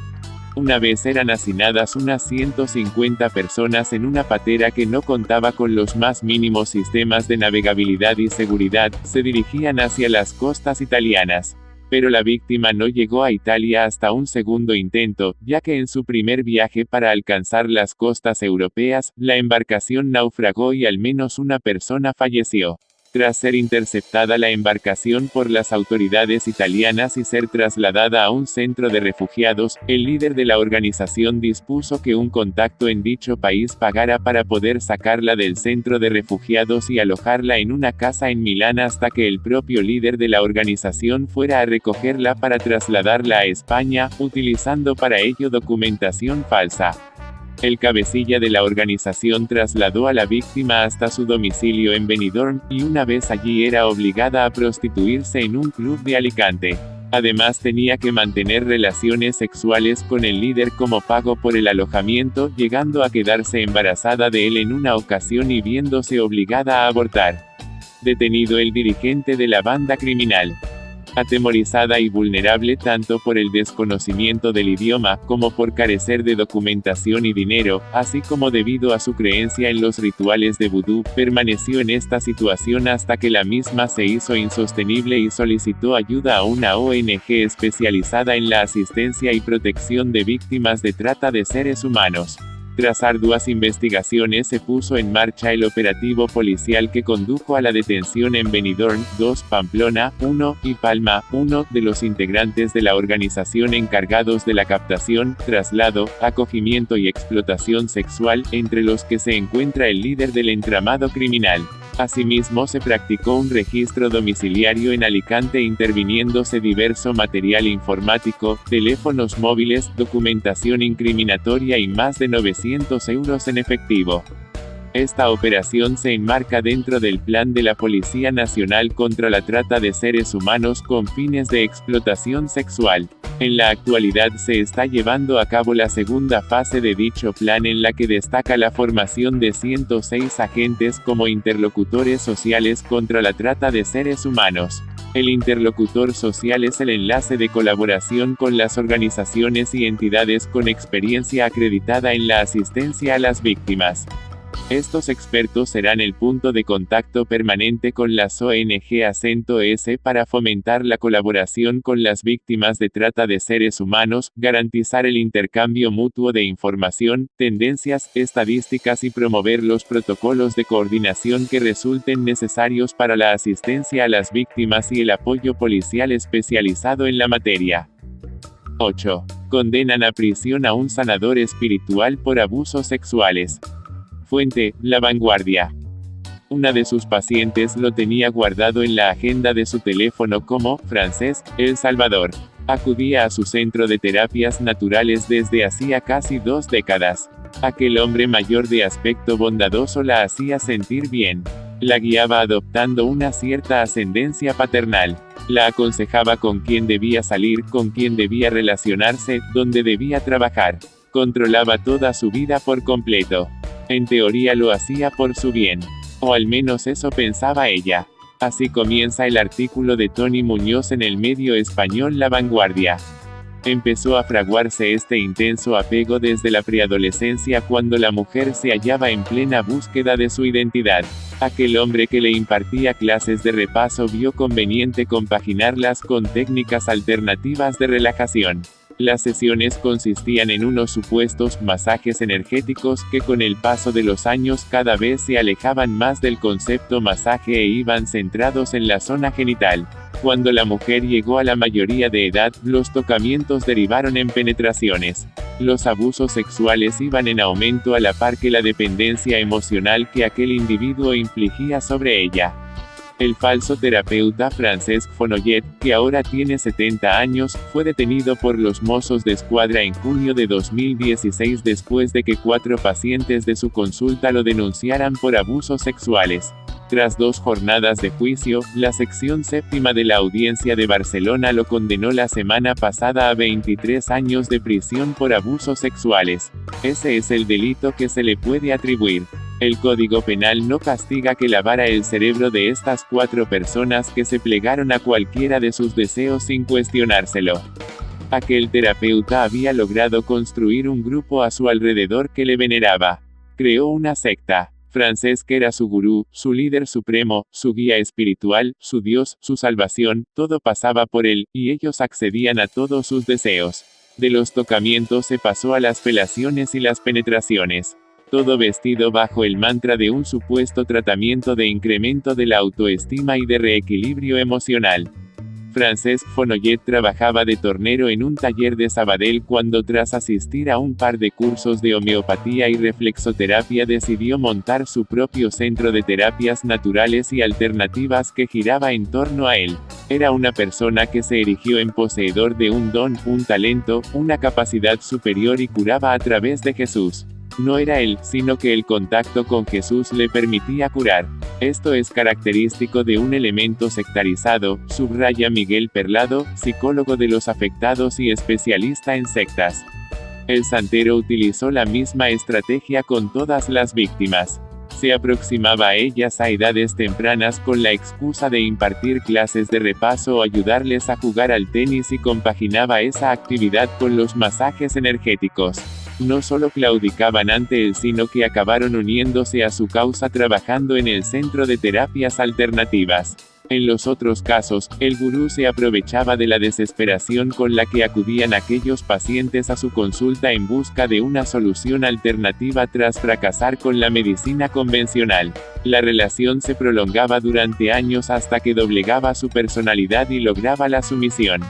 Speaker 1: Una vez eran hacinadas unas 150 personas en una patera que no contaba con los más mínimos sistemas de navegabilidad y seguridad, se dirigían hacia las costas italianas. Pero la víctima no llegó a Italia hasta un segundo intento, ya que en su primer viaje para alcanzar las costas europeas, la embarcación naufragó y al menos una persona falleció. Tras ser interceptada la embarcación por las autoridades italianas y ser trasladada a un centro de refugiados, el líder de la organización dispuso que un contacto en dicho país pagara para poder sacarla del centro de refugiados y alojarla en una casa en Milán hasta que el propio líder de la organización fuera a recogerla para trasladarla a España, utilizando para ello documentación falsa. El cabecilla de la organización trasladó a la víctima hasta su domicilio en Benidorm, y una vez allí era obligada a prostituirse en un club de Alicante. Además tenía que mantener relaciones sexuales con el líder como pago por el alojamiento, llegando a quedarse embarazada de él en una ocasión y viéndose obligada a abortar. Detenido el dirigente de la banda criminal. Atemorizada y vulnerable tanto por el desconocimiento del idioma, como por carecer de documentación y dinero, así como debido a su creencia en los rituales de vudú, permaneció en esta situación hasta que la misma se hizo insostenible y solicitó ayuda a una ONG especializada en la asistencia y protección de víctimas de trata de seres humanos. Tras arduas investigaciones se puso en marcha el operativo policial que condujo a la detención en Benidorm, 2, Pamplona, 1, y Palma, 1, de los integrantes de la organización encargados de la captación, traslado, acogimiento y explotación sexual, entre los que se encuentra el líder del entramado criminal. Asimismo se practicó un registro domiciliario en Alicante interviniéndose diverso material informático, teléfonos móviles, documentación incriminatoria y más de 900 euros en efectivo. Esta operación se enmarca dentro del Plan de la Policía Nacional contra la Trata de Seres Humanos con fines de explotación sexual. En la actualidad se está llevando a cabo la segunda fase de dicho plan en la que destaca la formación de 106 agentes como interlocutores sociales contra la trata de seres humanos. El interlocutor social es el enlace de colaboración con las organizaciones y entidades con experiencia acreditada en la asistencia a las víctimas. Estos expertos serán el punto de contacto permanente con las ONG acento S para fomentar la colaboración con las víctimas de trata de seres humanos, garantizar el intercambio mutuo de información, tendencias, estadísticas y promover los protocolos de coordinación que resulten necesarios para la asistencia a las víctimas y el apoyo policial especializado en la materia. 8. Condenan a prisión a un sanador espiritual por abusos sexuales. Fuente: La Vanguardia. Una de sus pacientes lo tenía guardado en la agenda de su teléfono como francés, El Salvador. Acudía a su centro de terapias naturales desde hacía casi 2 décadas. Aquel hombre mayor de aspecto bondadoso la hacía sentir bien. La guiaba adoptando una cierta ascendencia paternal. La aconsejaba con quién debía salir, con quién debía relacionarse, dónde debía trabajar. Controlaba toda su vida por completo. En teoría lo hacía por su bien. O al menos eso pensaba ella. Así comienza el artículo de Tony Muñoz en el medio español La Vanguardia. Empezó a fraguarse este intenso apego desde la preadolescencia cuando la mujer se hallaba en plena búsqueda de su identidad. Aquel hombre que le impartía clases de repaso vio conveniente compaginarlas con técnicas alternativas de relajación. Las sesiones consistían en unos supuestos masajes energéticos que con el paso de los años cada vez se alejaban más del concepto masaje e iban centrados en la zona genital. Cuando la mujer llegó a la mayoría de edad, los tocamientos derivaron en penetraciones. Los abusos sexuales iban en aumento a la par que la dependencia emocional que aquel individuo infligía sobre ella. El falso terapeuta Francesc Fonollet, que ahora tiene 70 años, fue detenido por los Mossos d'Esquadra en junio de 2016 después de que 4 pacientes de su consulta lo denunciaran por abusos sexuales. Tras 2 jornadas de juicio, la sección séptima de la Audiencia de Barcelona lo condenó la semana pasada a 23 años de prisión por abusos sexuales. Ese es el delito que se le puede atribuir. El Código Penal no castiga que lavara el cerebro de estas 4 personas que se plegaron a cualquiera de sus deseos sin cuestionárselo. Aquel terapeuta había logrado construir un grupo a su alrededor que le veneraba. Creó una secta. Francesc era su gurú, su líder supremo, su guía espiritual, su Dios, su salvación, todo pasaba por él, y ellos accedían a todos sus deseos. De los tocamientos se pasó a las felaciones y las penetraciones. Todo vestido bajo el mantra de un supuesto tratamiento de incremento de la autoestima y de reequilibrio emocional. Francesc Fonollet trabajaba de tornero en un taller de Sabadell cuando tras asistir a un par de cursos de homeopatía y reflexoterapia decidió montar su propio centro de terapias naturales y alternativas que giraba en torno a él. Era una persona que se erigió en poseedor de un don, un talento, una capacidad superior y curaba a través de Jesús. No era él, sino que el contacto con Jesús le permitía curar. Esto es característico de un elemento sectarizado, subraya Miguel Perlado, psicólogo de los afectados y especialista en sectas. El santero utilizó la misma estrategia con todas las víctimas. Se aproximaba a ellas a edades tempranas con la excusa de impartir clases de repaso o ayudarles a jugar al tenis y compaginaba esa actividad con los masajes energéticos. No solo claudicaban ante él sino que acabaron uniéndose a su causa trabajando en el centro de terapias alternativas. En los otros casos, el gurú se aprovechaba de la desesperación con la que acudían aquellos pacientes a su consulta en busca de una solución alternativa tras fracasar con la medicina convencional. La relación se prolongaba durante años hasta que doblegaba su personalidad y lograba la sumisión.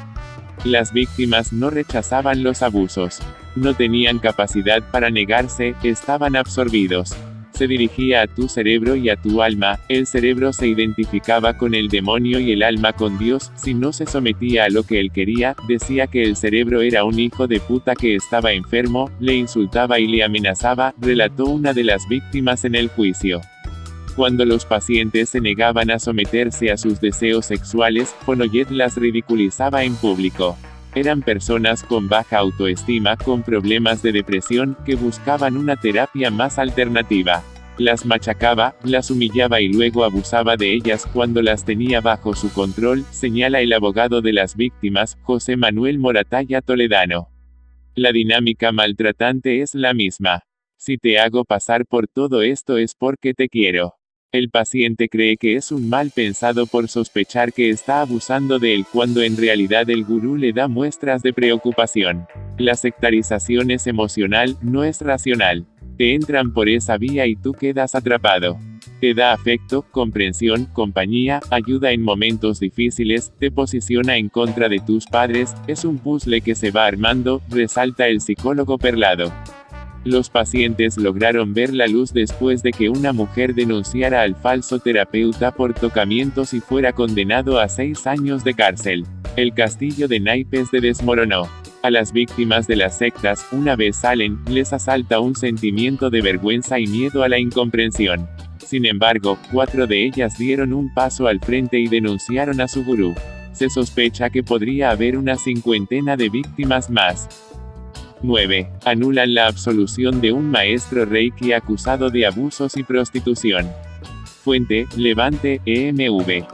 Speaker 1: Las víctimas no rechazaban los abusos. No tenían capacidad para negarse, estaban absorbidos. Se dirigía a tu cerebro y a tu alma, el cerebro se identificaba con el demonio y el alma con Dios, si no se sometía a lo que él quería, decía que el cerebro era un hijo de puta que estaba enfermo, le insultaba y le amenazaba, relató una de las víctimas en el juicio. Cuando los pacientes se negaban a someterse a sus deseos sexuales, Fonollet las ridiculizaba en público. Eran personas con baja autoestima, con problemas de depresión, que buscaban una terapia más alternativa. Las machacaba, las humillaba y luego abusaba de ellas cuando las tenía bajo su control, señala el abogado de las víctimas, José Manuel Moratalla Toledano. La dinámica maltratante es la misma. Si te hago pasar por todo esto es porque te quiero. El paciente cree que es un mal pensado por sospechar que está abusando de él cuando en realidad el gurú le da muestras de preocupación. La sectarización es emocional, no es racional. Te entran por esa vía y tú quedas atrapado. Te da afecto, comprensión, compañía, ayuda en momentos difíciles, te posiciona en contra de tus padres, es un puzzle que se va armando, resalta el psicólogo Perlado. Los pacientes lograron ver la luz después de que una mujer denunciara al falso terapeuta por tocamientos y fuera condenado a 6 años de cárcel. El castillo de naipes se desmoronó. A las víctimas de las sectas, una vez salen, les asalta un sentimiento de vergüenza y miedo a la incomprensión. Sin embargo, 4 de ellas dieron un paso al frente y denunciaron a su gurú. Se sospecha que podría haber una 50 de víctimas más. 9. Anulan la absolución de un maestro Reiki acusado de abusos y prostitución. Fuente, Levante, EMV.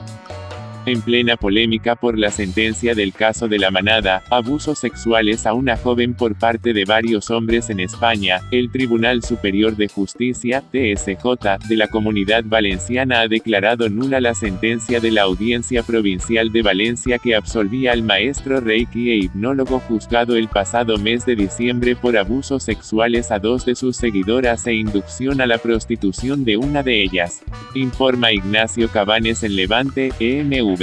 Speaker 1: En plena polémica por la sentencia del caso de La Manada, abusos sexuales a una joven por parte de varios hombres en España, el Tribunal Superior de Justicia, TSJ, de la Comunidad Valenciana ha declarado nula la sentencia de la Audiencia Provincial de Valencia que absolvía al maestro Reiki e hipnólogo juzgado el pasado mes de diciembre por abusos sexuales a dos de sus seguidoras e inducción a la prostitución de una de ellas. Informa Ignacio Cabanes en Levante, EMV.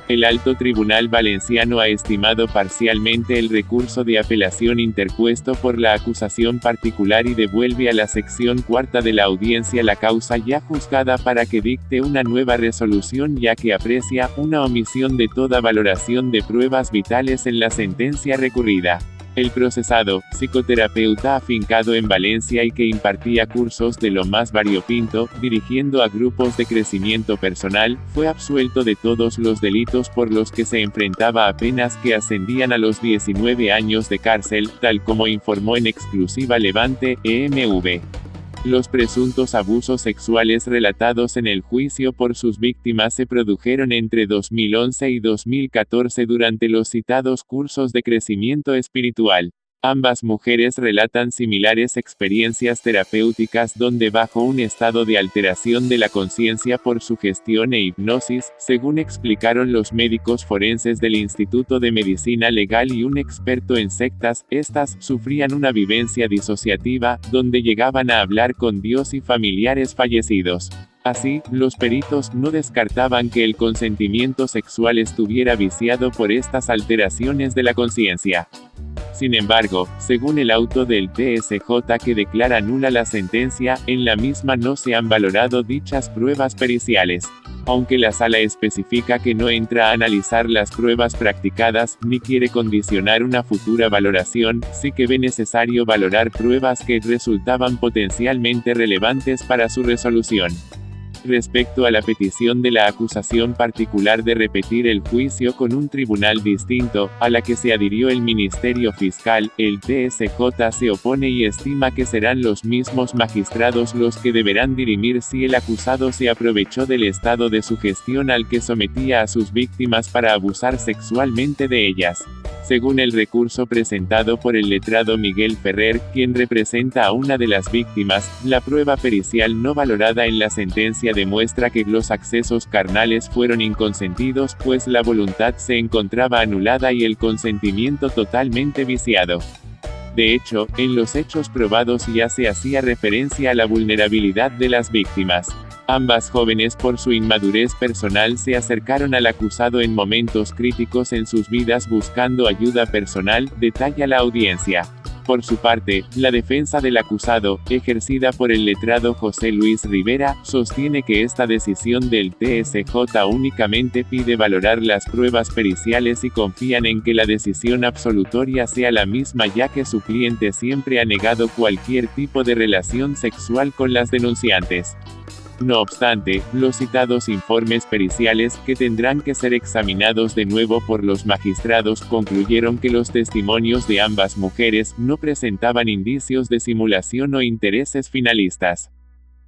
Speaker 1: El Alto Tribunal Valenciano ha estimado parcialmente el recurso de apelación interpuesto por la acusación particular y devuelve a la sección cuarta de la audiencia la causa ya juzgada para que dicte una nueva resolución, ya que aprecia una omisión de toda valoración de pruebas vitales en la sentencia recurrida. El procesado, psicoterapeuta afincado en Valencia y que impartía cursos de lo más variopinto, dirigiendo a grupos de crecimiento personal, fue absuelto de todos los delitos por los que se enfrentaba a penas que ascendían a los 19 años de cárcel, tal como informó en exclusiva Levante, EMV. Los presuntos abusos sexuales relatados en el juicio por sus víctimas se produjeron entre 2011 y 2014 durante los citados cursos de crecimiento espiritual. Ambas mujeres relatan similares experiencias terapéuticas donde bajo un estado de alteración de la conciencia por sugestión e hipnosis, según explicaron los médicos forenses del Instituto de Medicina Legal y un experto en sectas, estas sufrían una vivencia disociativa, donde llegaban a hablar con Dios y familiares fallecidos. Así, los peritos no descartaban que el consentimiento sexual estuviera viciado por estas alteraciones de la conciencia. Sin embargo, según el auto del TSJ que declara nula la sentencia, en la misma no se han valorado dichas pruebas periciales. Aunque la sala especifica que no entra a analizar las pruebas practicadas, ni quiere condicionar una futura valoración, sí que ve necesario valorar pruebas que resultaban potencialmente relevantes para su resolución. Respecto a la petición de la acusación particular de repetir el juicio con un tribunal distinto, a la que se adhirió el Ministerio Fiscal, el TSJ se opone y estima que serán los mismos magistrados los que deberán dirimir si el acusado se aprovechó del estado de sugestión al que sometía a sus víctimas para abusar sexualmente de ellas. Según el recurso presentado por el letrado Miguel Ferrer, quien representa a una de las víctimas, la prueba pericial no valorada en la sentencia demuestra que los accesos carnales fueron inconsentidos, pues la voluntad se encontraba anulada y el consentimiento totalmente viciado. De hecho, en los hechos probados ya se hacía referencia a la vulnerabilidad de las víctimas. Ambas jóvenes por su inmadurez personal se acercaron al acusado en momentos críticos en sus vidas buscando ayuda personal, detalla la audiencia. Por su parte, la defensa del acusado, ejercida por el letrado José Luis Rivera, sostiene que esta decisión del TSJ únicamente pide valorar las pruebas periciales y confían en que la decisión absolutoria sea la misma, ya que su cliente siempre ha negado cualquier tipo de relación sexual con las denunciantes. No obstante, los citados informes periciales, que tendrán que ser examinados de nuevo por los magistrados, concluyeron que los testimonios de ambas mujeres no presentaban indicios de simulación o intereses finalistas.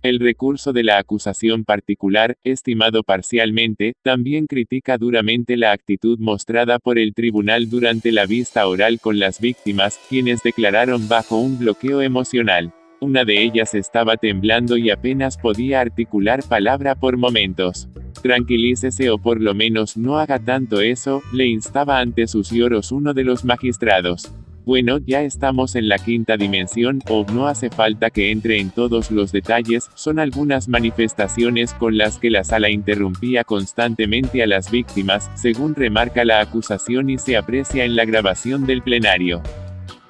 Speaker 1: El recurso de la acusación particular, estimado parcialmente, también critica duramente la actitud mostrada por el tribunal durante la vista oral con las víctimas, quienes declararon bajo un bloqueo emocional. Una de ellas estaba temblando y apenas podía articular palabra por momentos. Tranquilícese o por lo menos no haga tanto eso, le instaba ante sus lloros uno de los magistrados. Bueno, ya estamos en la quinta dimensión, o no hace falta que entre en todos los detalles, son algunas manifestaciones con las que la sala interrumpía constantemente a las víctimas, según remarca la acusación y se aprecia en la grabación del plenario.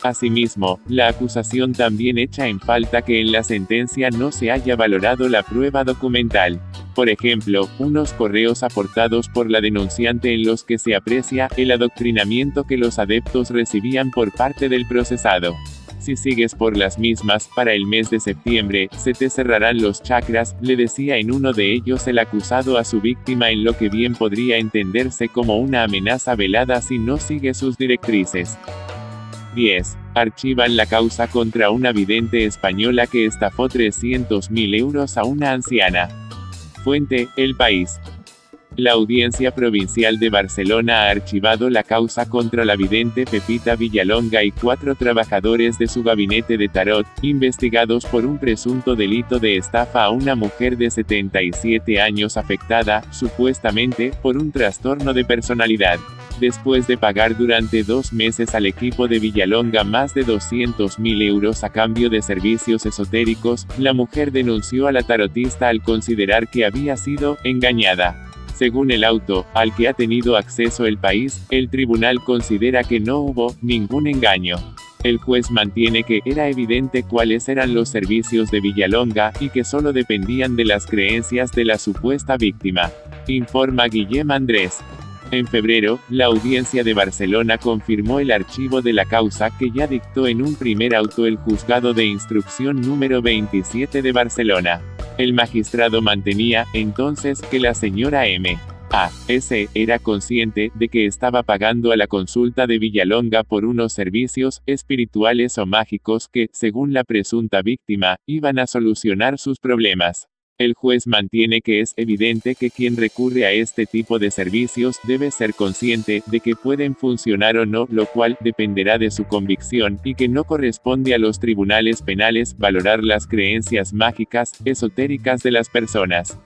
Speaker 1: Asimismo, la acusación también echa en falta que en la sentencia no se haya valorado la prueba documental. Por ejemplo, unos correos aportados por la denunciante en los que se aprecia el adoctrinamiento que los adeptos recibían por parte del procesado. Si sigues por las mismas, para el mes de septiembre, se te cerrarán los chakras, le decía en uno de ellos el acusado a su víctima, en lo que bien podría entenderse como una amenaza velada si no sigue sus directrices. 10. Archivan la causa contra una vidente española que estafó 300.000 euros a una anciana. Fuente, El País. La Audiencia Provincial de Barcelona ha archivado la causa contra la vidente Pepita Villalonga y 4 trabajadores de su gabinete de tarot, investigados por un presunto delito de estafa a una mujer de 77 años afectada, supuestamente, por un trastorno de personalidad. Después de pagar durante 2 meses al equipo de Villalonga más de 200.000 euros a cambio de servicios esotéricos, la mujer denunció a la tarotista al considerar que había sido engañada. Según el auto, al que ha tenido acceso El País, el tribunal considera que no hubo ningún engaño. El juez mantiene que era evidente cuáles eran los servicios de Villalonga, y que solo dependían de las creencias de la supuesta víctima. Informa Guillem Andrés. En febrero, la Audiencia de Barcelona confirmó el archivo de la causa que ya dictó en un primer auto el Juzgado de Instrucción número 27 de Barcelona. El magistrado mantenía, entonces, que la señora M.A.S. era consciente de que estaba pagando a la consulta de Villalonga por unos servicios espirituales o mágicos que, según la presunta víctima, iban a solucionar sus problemas. El juez mantiene que es evidente que quien recurre a este tipo de servicios debe ser consciente de que pueden funcionar o no, lo cual dependerá de su convicción, y que no corresponde a los tribunales penales valorar las creencias mágicas, esotéricas de las personas.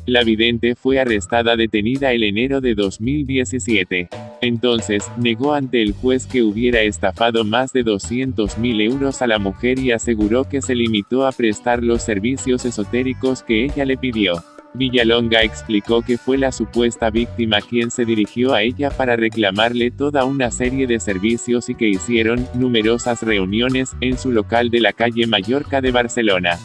Speaker 1: La vidente fue arrestada detenida el enero de 2017. Entonces, negó ante el juez que hubiera estafado más de 200.000 euros a la mujer y aseguró que se limitó a prestar los servicios esotéricos que ella le pidió. Villalonga explicó que fue la supuesta víctima quien se dirigió a ella para reclamarle toda una serie de servicios y que hicieron numerosas reuniones en su local de la calle Mallorca de Barcelona.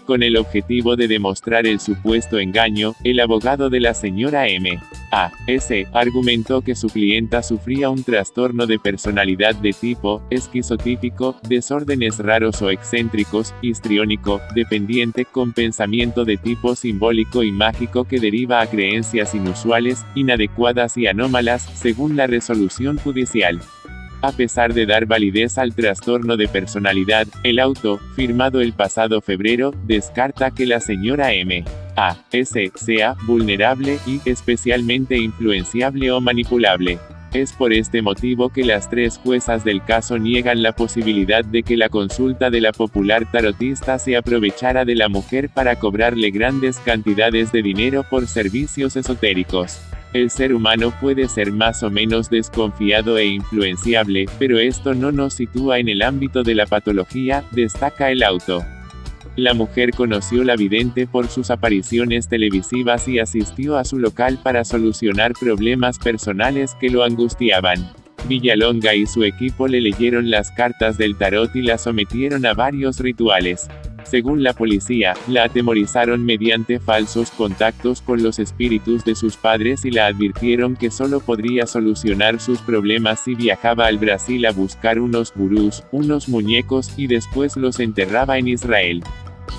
Speaker 1: Con el objetivo de demostrar el supuesto engaño, el abogado de la señora M.A.S. argumentó que su clienta sufría un trastorno de personalidad de tipo esquizotípico, desórdenes raros o excéntricos, histriónico, dependiente, con pensamiento de tipo simbólico y mágico que deriva a creencias inusuales, inadecuadas y anómalas, según la resolución judicial. A pesar de dar validez al trastorno de personalidad, el auto, firmado el pasado febrero, descarta que la señora M.A.S. sea vulnerable y especialmente influenciable o manipulable. Es por este motivo que las 3 juezas del caso niegan la posibilidad de que la consulta de la popular tarotista se aprovechara de la mujer para cobrarle grandes cantidades de dinero por servicios esotéricos. El ser humano puede ser más o menos desconfiado e influenciable, pero esto no nos sitúa en el ámbito de la patología, destaca el auto. La mujer conoció la vidente por sus apariciones televisivas y asistió a su local para solucionar problemas personales que lo angustiaban. Villalonga y su equipo le leyeron las cartas del tarot y la sometieron a varios rituales. Según la policía, la atemorizaron mediante falsos contactos con los espíritus de sus padres y la advirtieron que solo podría solucionar sus problemas si viajaba al Brasil a buscar unos gurús, unos muñecos, y después los enterraba en Israel.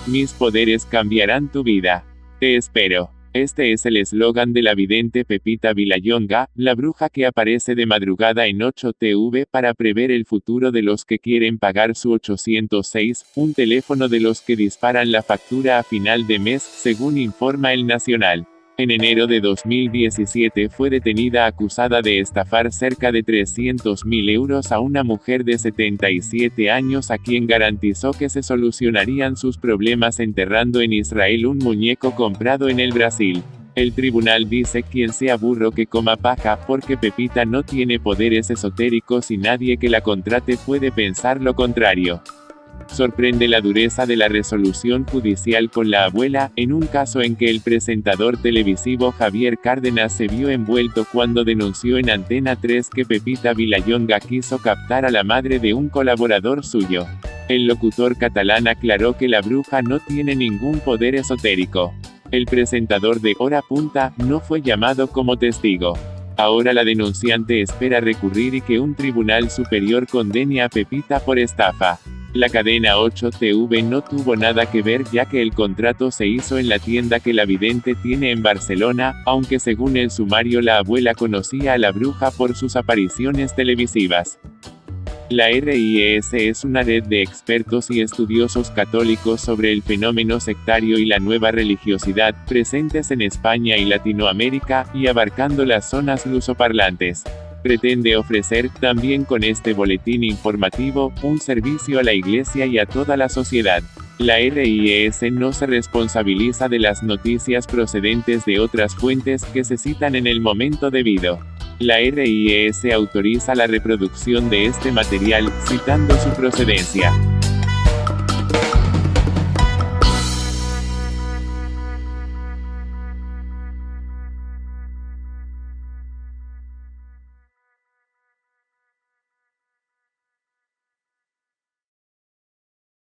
Speaker 1: Mis poderes cambiarán tu vida. Te espero. Este es el eslogan de la vidente Pepita Villalonga, la bruja que aparece de madrugada en 8TV para prever el futuro de los que quieren pagar su 806, un teléfono de los que disparan la factura a final de mes, según informa El Nacional. En enero de 2017 fue detenida acusada de estafar cerca de 300.000 euros a una mujer de 77 años a quien garantizó que se solucionarían sus problemas enterrando en Israel un muñeco comprado en el Brasil. El tribunal dice: quien sea burro que coma paja, porque Pepita no tiene poderes esotéricos y nadie que la contrate puede pensar lo contrario. Sorprende la dureza de la resolución judicial con la abuela, en un caso en que el presentador televisivo Javier Cárdenas se vio envuelto cuando denunció en Antena 3 que Pepita Villalonga quiso captar a la madre de un colaborador suyo. El locutor catalán aclaró que la bruja no tiene ningún poder esotérico. El presentador de Hora Punta no fue llamado como testigo. Ahora la denunciante espera recurrir y que un tribunal superior condene a Pepita por estafa. La cadena 8TV no tuvo nada que ver ya que el contrato se hizo en la tienda que la vidente tiene en Barcelona, aunque según el sumario la abuela conocía a la bruja por sus apariciones televisivas. La RIES es una red de expertos y estudiosos católicos sobre el fenómeno sectario y la nueva religiosidad, presentes en España y Latinoamérica, y abarcando las zonas lusoparlantes. Pretende ofrecer, también con este boletín informativo, un servicio a la Iglesia y a toda la sociedad. La RIES no se responsabiliza de las noticias procedentes de otras fuentes que se citan en el momento debido. La RIES autoriza la reproducción de este material, citando su procedencia.